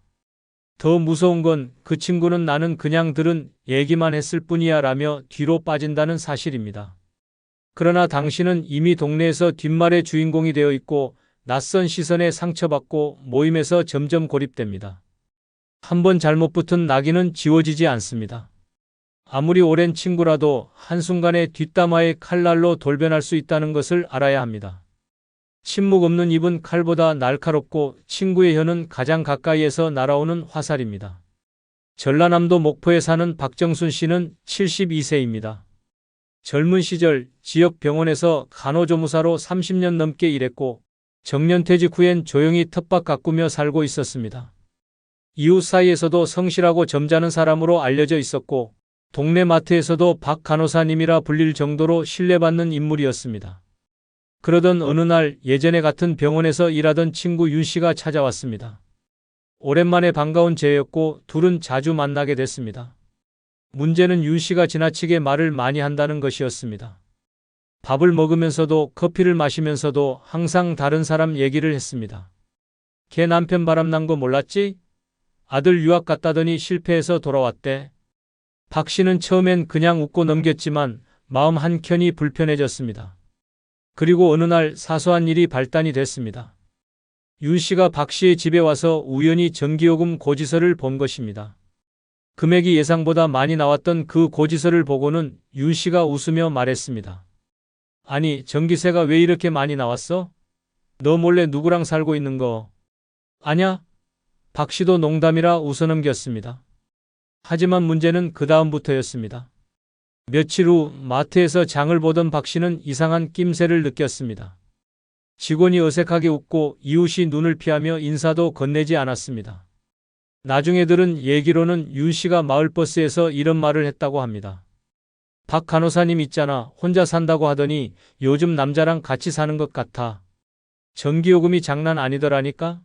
더 무서운 건 그 친구는 나는 그냥 들은 얘기만 했을 뿐이야 라며 뒤로 빠진다는 사실입니다. 그러나 당신은 이미 동네에서 뒷말의 주인공이 되어 있고 낯선 시선에 상처받고 모임에서 점점 고립됩니다. 한번 잘못 붙은 낙인은 지워지지 않습니다. 아무리 오랜 친구라도 한순간에 뒷담화의 칼날로 돌변할 수 있다는 것을 알아야 합니다. 침묵 없는 입은 칼보다 날카롭고 친구의 혀는 가장 가까이에서 날아오는 화살입니다. 전라남도 목포에 사는 박정순 씨는 72세입니다. 젊은 시절 지역 병원에서 간호조무사로 30년 넘게 일했고 정년퇴직 후엔 조용히 텃밭 가꾸며 살고 있었습니다. 이웃 사이에서도 성실하고 점잖은 사람으로 알려져 있었고 동네 마트에서도 박 간호사님이라 불릴 정도로 신뢰받는 인물이었습니다. 그러던 어느 날 예전에 같은 병원에서 일하던 친구 윤 씨가 찾아왔습니다. 오랜만에 반가운 제였고 둘은 자주 만나게 됐습니다. 문제는 윤 씨가 지나치게 말을 많이 한다는 것이었습니다. 밥을 먹으면서도 커피를 마시면서도 항상 다른 사람 얘기를 했습니다. 걔 남편 바람난 거 몰랐지? 아들 유학 갔다더니 실패해서 돌아왔대. 박 씨는 처음엔 그냥 웃고 넘겼지만 마음 한켠이 불편해졌습니다. 그리고 어느 날 사소한 일이 발단이 됐습니다. 윤 씨가 박 씨의 집에 와서 우연히 전기요금 고지서를 본 것입니다. 금액이 예상보다 많이 나왔던 그 고지서를 보고는 윤 씨가 웃으며 말했습니다. 아니, 전기세가 왜 이렇게 많이 나왔어? 너 몰래 누구랑 살고 있는 거 아냐? 박 씨도 농담이라 웃어넘겼습니다. 하지만 문제는 그 다음부터였습니다. 며칠 후 마트에서 장을 보던 박 씨는 이상한 낌새를 느꼈습니다. 직원이 어색하게 웃고 이웃이 눈을 피하며 인사도 건네지 않았습니다. 나중에 들은 얘기로는 윤 씨가 마을버스에서 이런 말을 했다고 합니다. 박 간호사님 있잖아. 혼자 산다고 하더니 요즘 남자랑 같이 사는 것 같아. 전기요금이 장난 아니더라니까?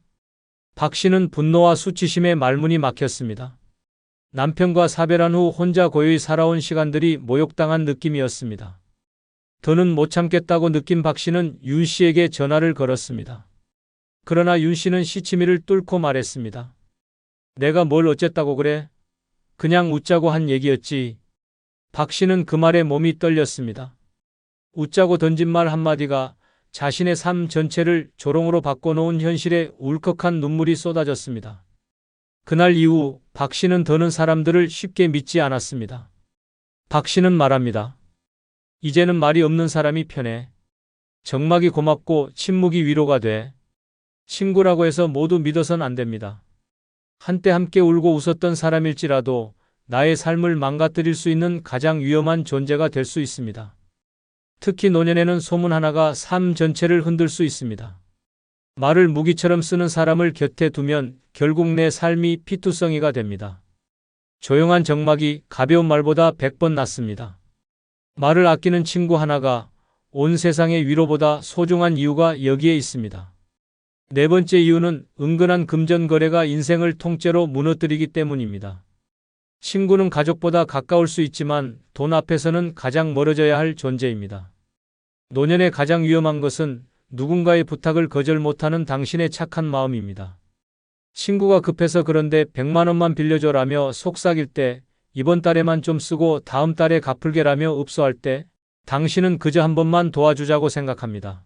박 씨는 분노와 수치심에 말문이 막혔습니다. 남편과 사별한 후 혼자 고요히 살아온 시간들이 모욕당한 느낌이었습니다. 더는 못 참겠다고 느낀 박 씨는 윤 씨에게 전화를 걸었습니다. 그러나 윤 씨는 시치미를 뚫고 말했습니다. 내가 뭘 어쨌다고 그래? 그냥 웃자고 한 얘기였지. 박 씨는 그 말에 몸이 떨렸습니다. 웃자고 던진 말 한마디가 자신의 삶 전체를 조롱으로 바꿔놓은 현실에 울컥한 눈물이 쏟아졌습니다. 그날 이후 박 씨는 더는 사람들을 쉽게 믿지 않았습니다. 박 씨는 말합니다. 이제는 말이 없는 사람이 편해. 정막이 고맙고 침묵이 위로가 돼. 친구라고 해서 모두 믿어선 안 됩니다. 한때 함께 울고 웃었던 사람일지라도 나의 삶을 망가뜨릴 수 있는 가장 위험한 존재가 될 수 있습니다. 특히 노년에는 소문 하나가 삶 전체를 흔들 수 있습니다. 말을 무기처럼 쓰는 사람을 곁에 두면 결국 내 삶이 피투성이가 됩니다. 조용한 정막이 가벼운 말보다 100번 낫습니다. 말을 아끼는 친구 하나가 온 세상의 위로보다 소중한 이유가 여기에 있습니다. 네 번째 이유는 은근한 금전거래가 인생을 통째로 무너뜨리기 때문입니다. 친구는 가족보다 가까울 수 있지만 돈 앞에서는 가장 멀어져야 할 존재입니다. 노년에 가장 위험한 것은 누군가의 부탁을 거절 못하는 당신의 착한 마음입니다. 친구가 급해서 그런데 100만 원만 빌려줘라며 속삭일 때, 이번 달에만 좀 쓰고 다음 달에 갚을게라며 읍소할 때 당신은 그저 한 번만 도와주자고 생각합니다.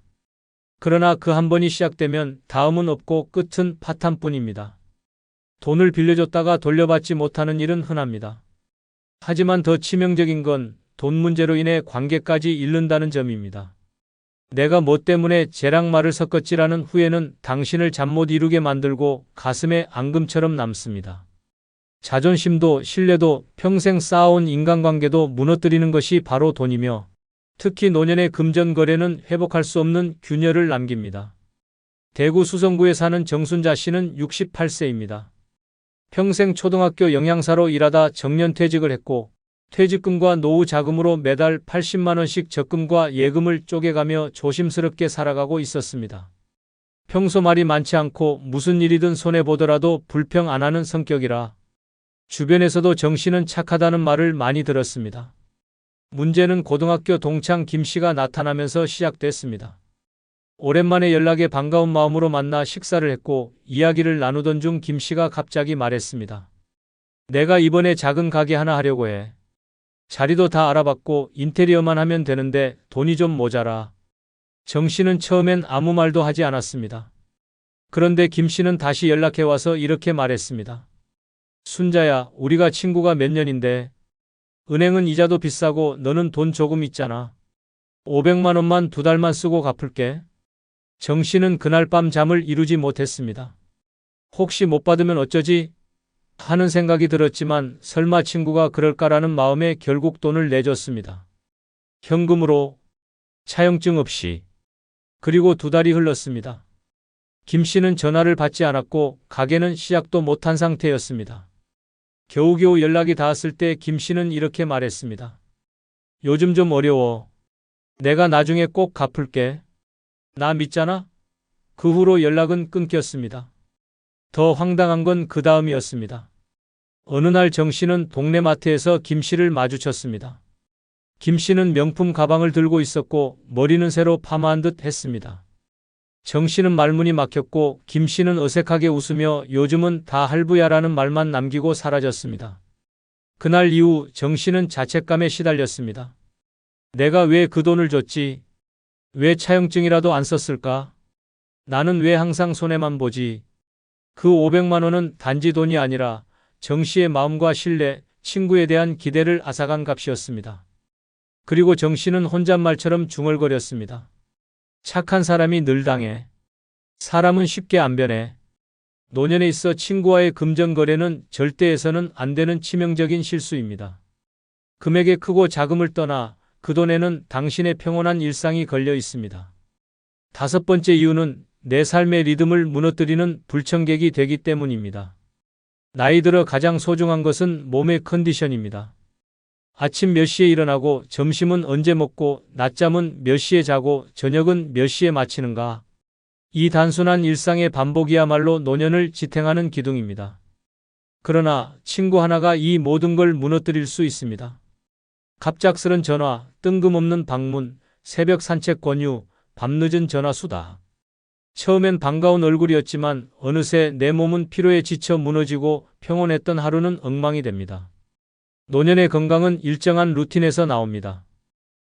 그러나 그 한 번이 시작되면 다음은 없고 끝은 파탄뿐입니다. 돈을 빌려줬다가 돌려받지 못하는 일은 흔합니다. 하지만 더 치명적인 건 돈 문제로 인해 관계까지 잃는다는 점입니다. 내가 뭐 때문에 쟤랑 말을 섞었지라는 후회는 당신을 잠 못 이루게 만들고 가슴에 앙금처럼 남습니다. 자존심도 신뢰도 평생 쌓아온 인간관계도 무너뜨리는 것이 바로 돈이며 특히 노년의 금전거래는 회복할 수 없는 균열을 남깁니다. 대구 수성구에 사는 정순자 씨는 68세입니다. 평생 초등학교 영양사로 일하다 정년퇴직을 했고 퇴직금과 노후 자금으로 매달 80만 원씩 적금과 예금을 쪼개가며 조심스럽게 살아가고 있었습니다. 평소 말이 많지 않고 무슨 일이든 손해보더라도 불평 안 하는 성격이라 주변에서도 정 씨는 착하다는 말을 많이 들었습니다. 문제는 고등학교 동창 김 씨가 나타나면서 시작됐습니다. 오랜만에 연락에 반가운 마음으로 만나 식사를 했고 이야기를 나누던 중 김 씨가 갑자기 말했습니다. 내가 이번에 작은 가게 하나 하려고 해. 자리도 다 알아봤고 인테리어만 하면 되는데 돈이 좀 모자라. 정 씨는 처음엔 아무 말도 하지 않았습니다. 그런데 김 씨는 다시 연락해와서 이렇게 말했습니다. 순자야, 우리가 친구가 몇 년인데 은행은 이자도 비싸고 너는 돈 조금 있잖아. 500만 원만 2달만 쓰고 갚을게. 정 씨는 그날 밤 잠을 이루지 못했습니다. 혹시 못 받으면 어쩌지? 하는 생각이 들었지만 설마 친구가 그럴까라는 마음에 결국 돈을 내줬습니다. 현금으로, 차용증 없이. 그리고 2달이 흘렀습니다. 김 씨는 전화를 받지 않았고 가게는 시작도 못한 상태였습니다. 겨우겨우 연락이 닿았을 때 김 씨는 이렇게 말했습니다. 요즘 좀 어려워. 내가 나중에 꼭 갚을게. 나 믿잖아? 그 후로 연락은 끊겼습니다. 더 황당한 건 그 다음이었습니다. 어느 날 정 씨는 동네 마트에서 김 씨를 마주쳤습니다. 김 씨는 명품 가방을 들고 있었고 머리는 새로 파마한 듯 했습니다. 정 씨는 말문이 막혔고 김 씨는 어색하게 웃으며 요즘은 다 할부야라는 말만 남기고 사라졌습니다. 그날 이후 정 씨는 자책감에 시달렸습니다. 내가 왜 그 돈을 줬지? 왜 차용증이라도 안 썼을까? 나는 왜 항상 손해만 보지? 그 500만 원은 단지 돈이 아니라 정 씨의 마음과 신뢰, 친구에 대한 기대를 앗아간 값이었습니다. 그리고 정 씨는 혼잣말처럼 중얼거렸습니다. 착한 사람이 늘 당해. 사람은 쉽게 안 변해. 노년에 있어 친구와의 금전거래는 절대 해서는 안 되는 치명적인 실수입니다. 금액의 크고 작음을 떠나 그 돈에는 당신의 평온한 일상이 걸려 있습니다. 5번째 이유는 내 삶의 리듬을 무너뜨리는 불청객이 되기 때문입니다. 나이 들어 가장 소중한 것은 몸의 컨디션입니다. 아침 몇 시에 일어나고 점심은 언제 먹고 낮잠은 몇 시에 자고 저녁은 몇 시에 마치는가. 이 단순한 일상의 반복이야말로 노년을 지탱하는 기둥입니다. 그러나 친구 하나가 이 모든 걸 무너뜨릴 수 있습니다. 갑작스런 전화, 뜬금없는 방문, 새벽 산책 권유, 밤늦은 전화 수다. 처음엔 반가운 얼굴이었지만 어느새 내 몸은 피로에 지쳐 무너지고 평온했던 하루는 엉망이 됩니다. 노년의 건강은 일정한 루틴에서 나옵니다.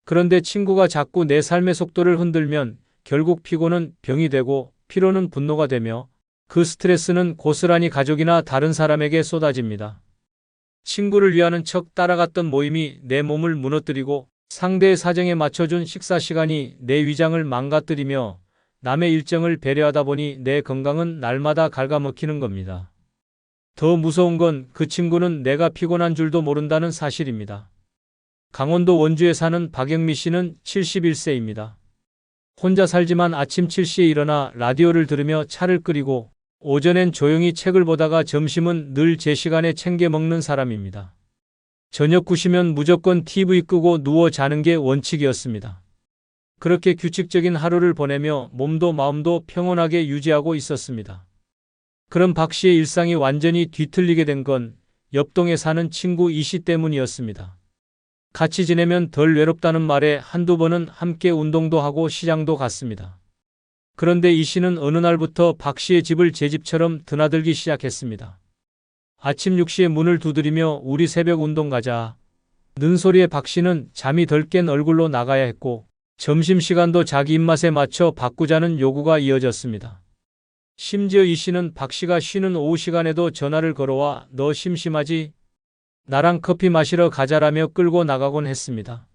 그런데 친구가 자꾸 내 삶의 속도를 흔들면 결국 피곤은 병이 되고 피로는 분노가 되며 그 스트레스는 고스란히 가족이나 다른 사람에게 쏟아집니다. 친구를 위하는 척 따라갔던 모임이 내 몸을 무너뜨리고 상대의 사정에 맞춰준 식사 시간이 내 위장을 망가뜨리며 남의 일정을 배려하다 보니 내 건강은 날마다 갉아먹히는 겁니다. 더 무서운 건 그 친구는 내가 피곤한 줄도 모른다는 사실입니다. 강원도 원주에 사는 박영미 씨는 71세입니다. 혼자 살지만 아침 7시에 일어나 라디오를 들으며 차를 끓이고 오전엔 조용히 책을 보다가 점심은 늘 제 시간에 챙겨 먹는 사람입니다. 저녁 9시면 무조건 TV 끄고 누워 자는 게 원칙이었습니다. 그렇게 규칙적인 하루를 보내며 몸도 마음도 평온하게 유지하고 있었습니다. 그런 박 씨의 일상이 완전히 뒤틀리게 된 건 옆동에 사는 친구 이 씨 때문이었습니다. 같이 지내면 덜 외롭다는 말에 한두 번은 함께 운동도 하고 시장도 갔습니다. 그런데 이 씨는 어느 날부터 박 씨의 집을 제 집처럼 드나들기 시작했습니다. 아침 6시에 문을 두드리며 우리 새벽 운동 가자. 는 소리에 박 씨는 잠이 덜 깬 얼굴로 나가야 했고 점심시간도 자기 입맛에 맞춰 바꾸자는 요구가 이어졌습니다. 심지어 이 씨는 박 씨가 쉬는 오후 시간에도 전화를 걸어와 너 심심하지? 나랑 커피 마시러 가자라며 끌고 나가곤 했습니다.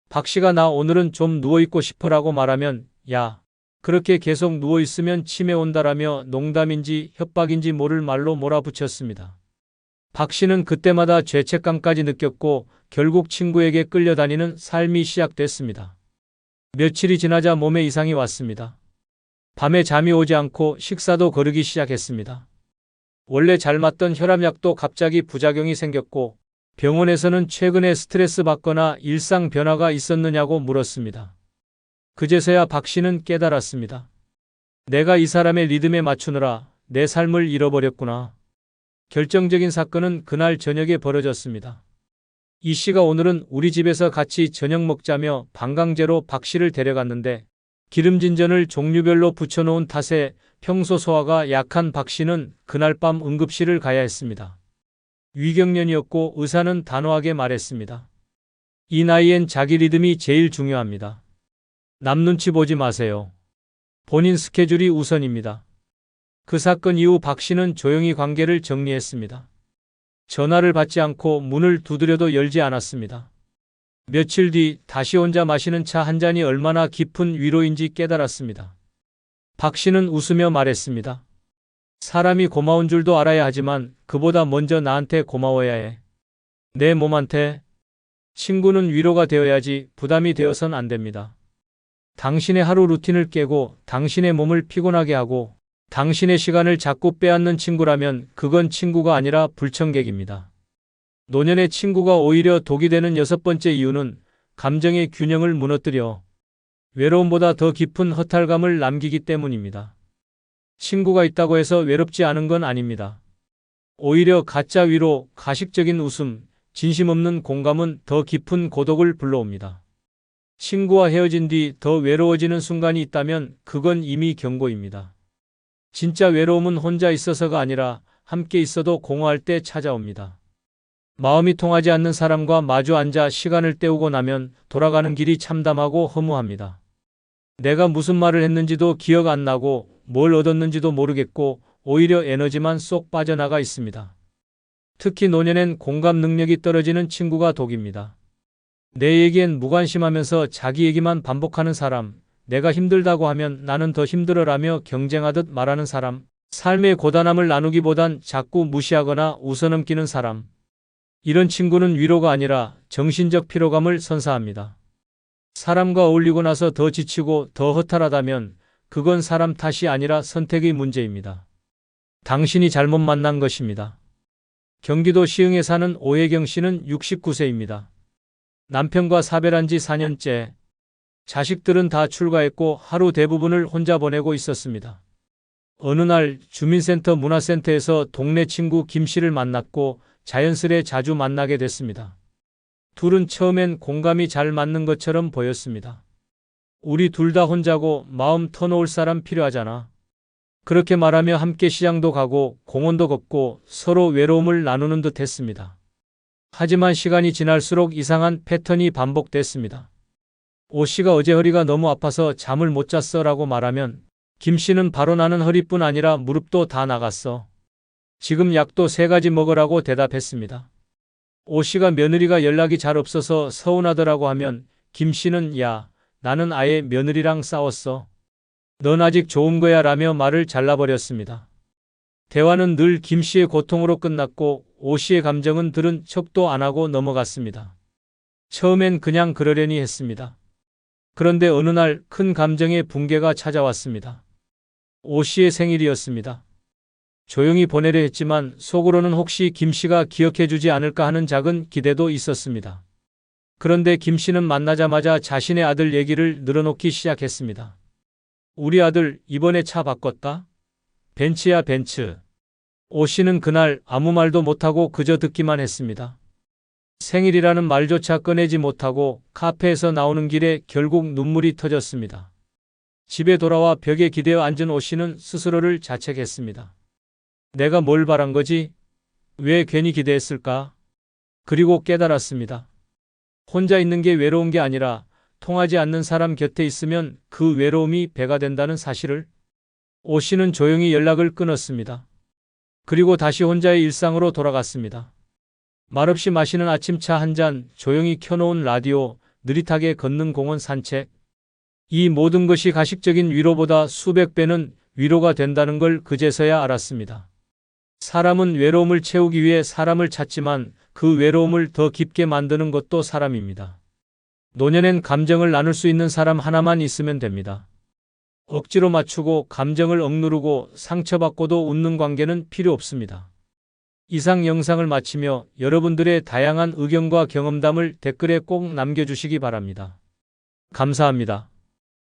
박 씨가 나 오늘은 좀 누워있고 싶어라고 말하면 야, 그렇게 계속 누워있으면 치매 온다라며 농담인지 협박인지 모를 말로 몰아붙였습니다. 박 씨는 그때마다 죄책감까지 느꼈고 결국 친구에게 끌려다니는 삶이 시작됐습니다. 며칠이 지나자 몸에 이상이 왔습니다. 밤에 잠이 오지 않고 식사도 거르기 시작했습니다. 원래 잘 맞던 혈압약도 갑자기 부작용이 생겼고 병원에서는 최근에 스트레스 받거나 일상 변화가 있었느냐고 물었습니다. 그제서야 박 씨는 깨달았습니다. 내가 이 사람의 리듬에 맞추느라 내 삶을 잃어버렸구나. 결정적인 사건은 그날 저녁에 벌어졌습니다. 이 씨가 오늘은 우리 집에서 같이 저녁 먹자며 방광제로 박 씨를 데려갔는데 기름진 전을 종류별로 붙여놓은 탓에 평소 소화가 약한 박 씨는 그날 밤 응급실을 가야 했습니다. 위경련이었고 의사는 단호하게 말했습니다. 이 나이엔 자기 리듬이 제일 중요합니다. 남 눈치 보지 마세요. 본인 스케줄이 우선입니다. 그 사건 이후 박 씨는 조용히 관계를 정리했습니다. 전화를 받지 않고 문을 두드려도 열지 않았습니다. 며칠 뒤 다시 혼자 마시는 차 한 잔이 얼마나 깊은 위로인지 깨달았습니다. 박 씨는 웃으며 말했습니다. 사람이 고마운 줄도 알아야 하지만 그보다 먼저 나한테 고마워야 해. 내 몸한테. 친구는 위로가 되어야지 부담이 되어선 안 됩니다. 당신의 하루 루틴을 깨고 당신의 몸을 피곤하게 하고 당신의 시간을 자꾸 빼앗는 친구라면 그건 친구가 아니라 불청객입니다. 노년의 친구가 오히려 독이 되는 6번째 이유는 감정의 균형을 무너뜨려 외로움보다 더 깊은 허탈감을 남기기 때문입니다. 친구가 있다고 해서 외롭지 않은 건 아닙니다. 오히려 가짜 위로, 가식적인 웃음, 진심 없는 공감은 더 깊은 고독을 불러옵니다. 친구와 헤어진 뒤 더 외로워지는 순간이 있다면 그건 이미 경고입니다. 진짜 외로움은 혼자 있어서가 아니라 함께 있어도 공허할 때 찾아옵니다. 마음이 통하지 않는 사람과 마주 앉아 시간을 때우고 나면 돌아가는 길이 참담하고 허무합니다. 내가 무슨 말을 했는지도 기억 안 나고 뭘 얻었는지도 모르겠고 오히려 에너지만 쏙 빠져나가 있습니다. 특히 노년엔 공감 능력이 떨어지는 친구가 독입니다. 내 얘기엔 무관심하면서 자기 얘기만 반복하는 사람, 내가 힘들다고 하면 나는 더 힘들어라며 경쟁하듯 말하는 사람, 삶의 고단함을 나누기보단 자꾸 무시하거나 웃어넘기는 사람. 이런 친구는 위로가 아니라 정신적 피로감을 선사합니다. 사람과 어울리고 나서 더 지치고 더 허탈하다면 그건 사람 탓이 아니라 선택의 문제입니다. 당신이 잘못 만난 것입니다. 경기도 시흥에 사는 오혜경 씨는 69세입니다. 남편과 사별한 지 4년째. 자식들은 다 출가했고 하루 대부분을 혼자 보내고 있었습니다. 어느 날 주민센터 문화센터에서 동네 친구 김 씨를 만났고 자연스레 자주 만나게 됐습니다. 둘은 처음엔 공감이 잘 맞는 것처럼 보였습니다. 우리 둘 다 혼자고 마음 터놓을 사람 필요하잖아. 그렇게 말하며 함께 시장도 가고 공원도 걷고 서로 외로움을 나누는 듯 했습니다. 하지만 시간이 지날수록 이상한 패턴이 반복됐습니다. 오 씨가 어제 허리가 너무 아파서 잠을 못 잤어 라고 말하면 김 씨는 바로 나는 허리뿐 아니라 무릎도 다 나갔어. 지금 약도 3가지 먹으라고 대답했습니다. 오 씨가 며느리가 연락이 잘 없어서 서운하더라고 하면 김 씨는 야, 나는 아예 며느리랑 싸웠어. 넌 아직 좋은 거야 라며 말을 잘라버렸습니다. 대화는 늘 김 씨의 고통으로 끝났고 오 씨의 감정은 들은 척도 안 하고 넘어갔습니다. 처음엔 그냥 그러려니 했습니다. 그런데 어느 날 큰 감정의 붕괴가 찾아왔습니다. 오 씨의 생일이었습니다. 조용히 보내려 했지만 속으로는 혹시 김 씨가 기억해 주지 않을까 하는 작은 기대도 있었습니다. 그런데 김 씨는 만나자마자 자신의 아들 얘기를 늘어놓기 시작했습니다. 우리 아들 이번에 차 바꿨다? 벤츠야 벤츠. 오 씨는 그날 아무 말도 못하고 그저 듣기만 했습니다. 생일이라는 말조차 꺼내지 못하고 카페에서 나오는 길에 결국 눈물이 터졌습니다. 집에 돌아와 벽에 기대어 앉은 오 씨는 스스로를 자책했습니다. 내가 뭘 바란 거지? 왜 괜히 기대했을까? 그리고 깨달았습니다. 혼자 있는 게 외로운 게 아니라 통하지 않는 사람 곁에 있으면 그 외로움이 배가 된다는 사실을. 오 씨는 조용히 연락을 끊었습니다. 그리고 다시 혼자의 일상으로 돌아갔습니다. 말없이 마시는 아침차 한 잔, 조용히 켜놓은 라디오, 느릿하게 걷는 공원 산책. 이 모든 것이 가식적인 위로보다 수백 배는 위로가 된다는 걸 그제서야 알았습니다. 사람은 외로움을 채우기 위해 사람을 찾지만 그 외로움을 더 깊게 만드는 것도 사람입니다. 노년엔 감정을 나눌 수 있는 사람 하나만 있으면 됩니다. 억지로 맞추고 감정을 억누르고 상처받고도 웃는 관계는 필요 없습니다. 이상 영상을 마치며 여러분들의 다양한 의견과 경험담을 댓글에 꼭 남겨주시기 바랍니다. 감사합니다.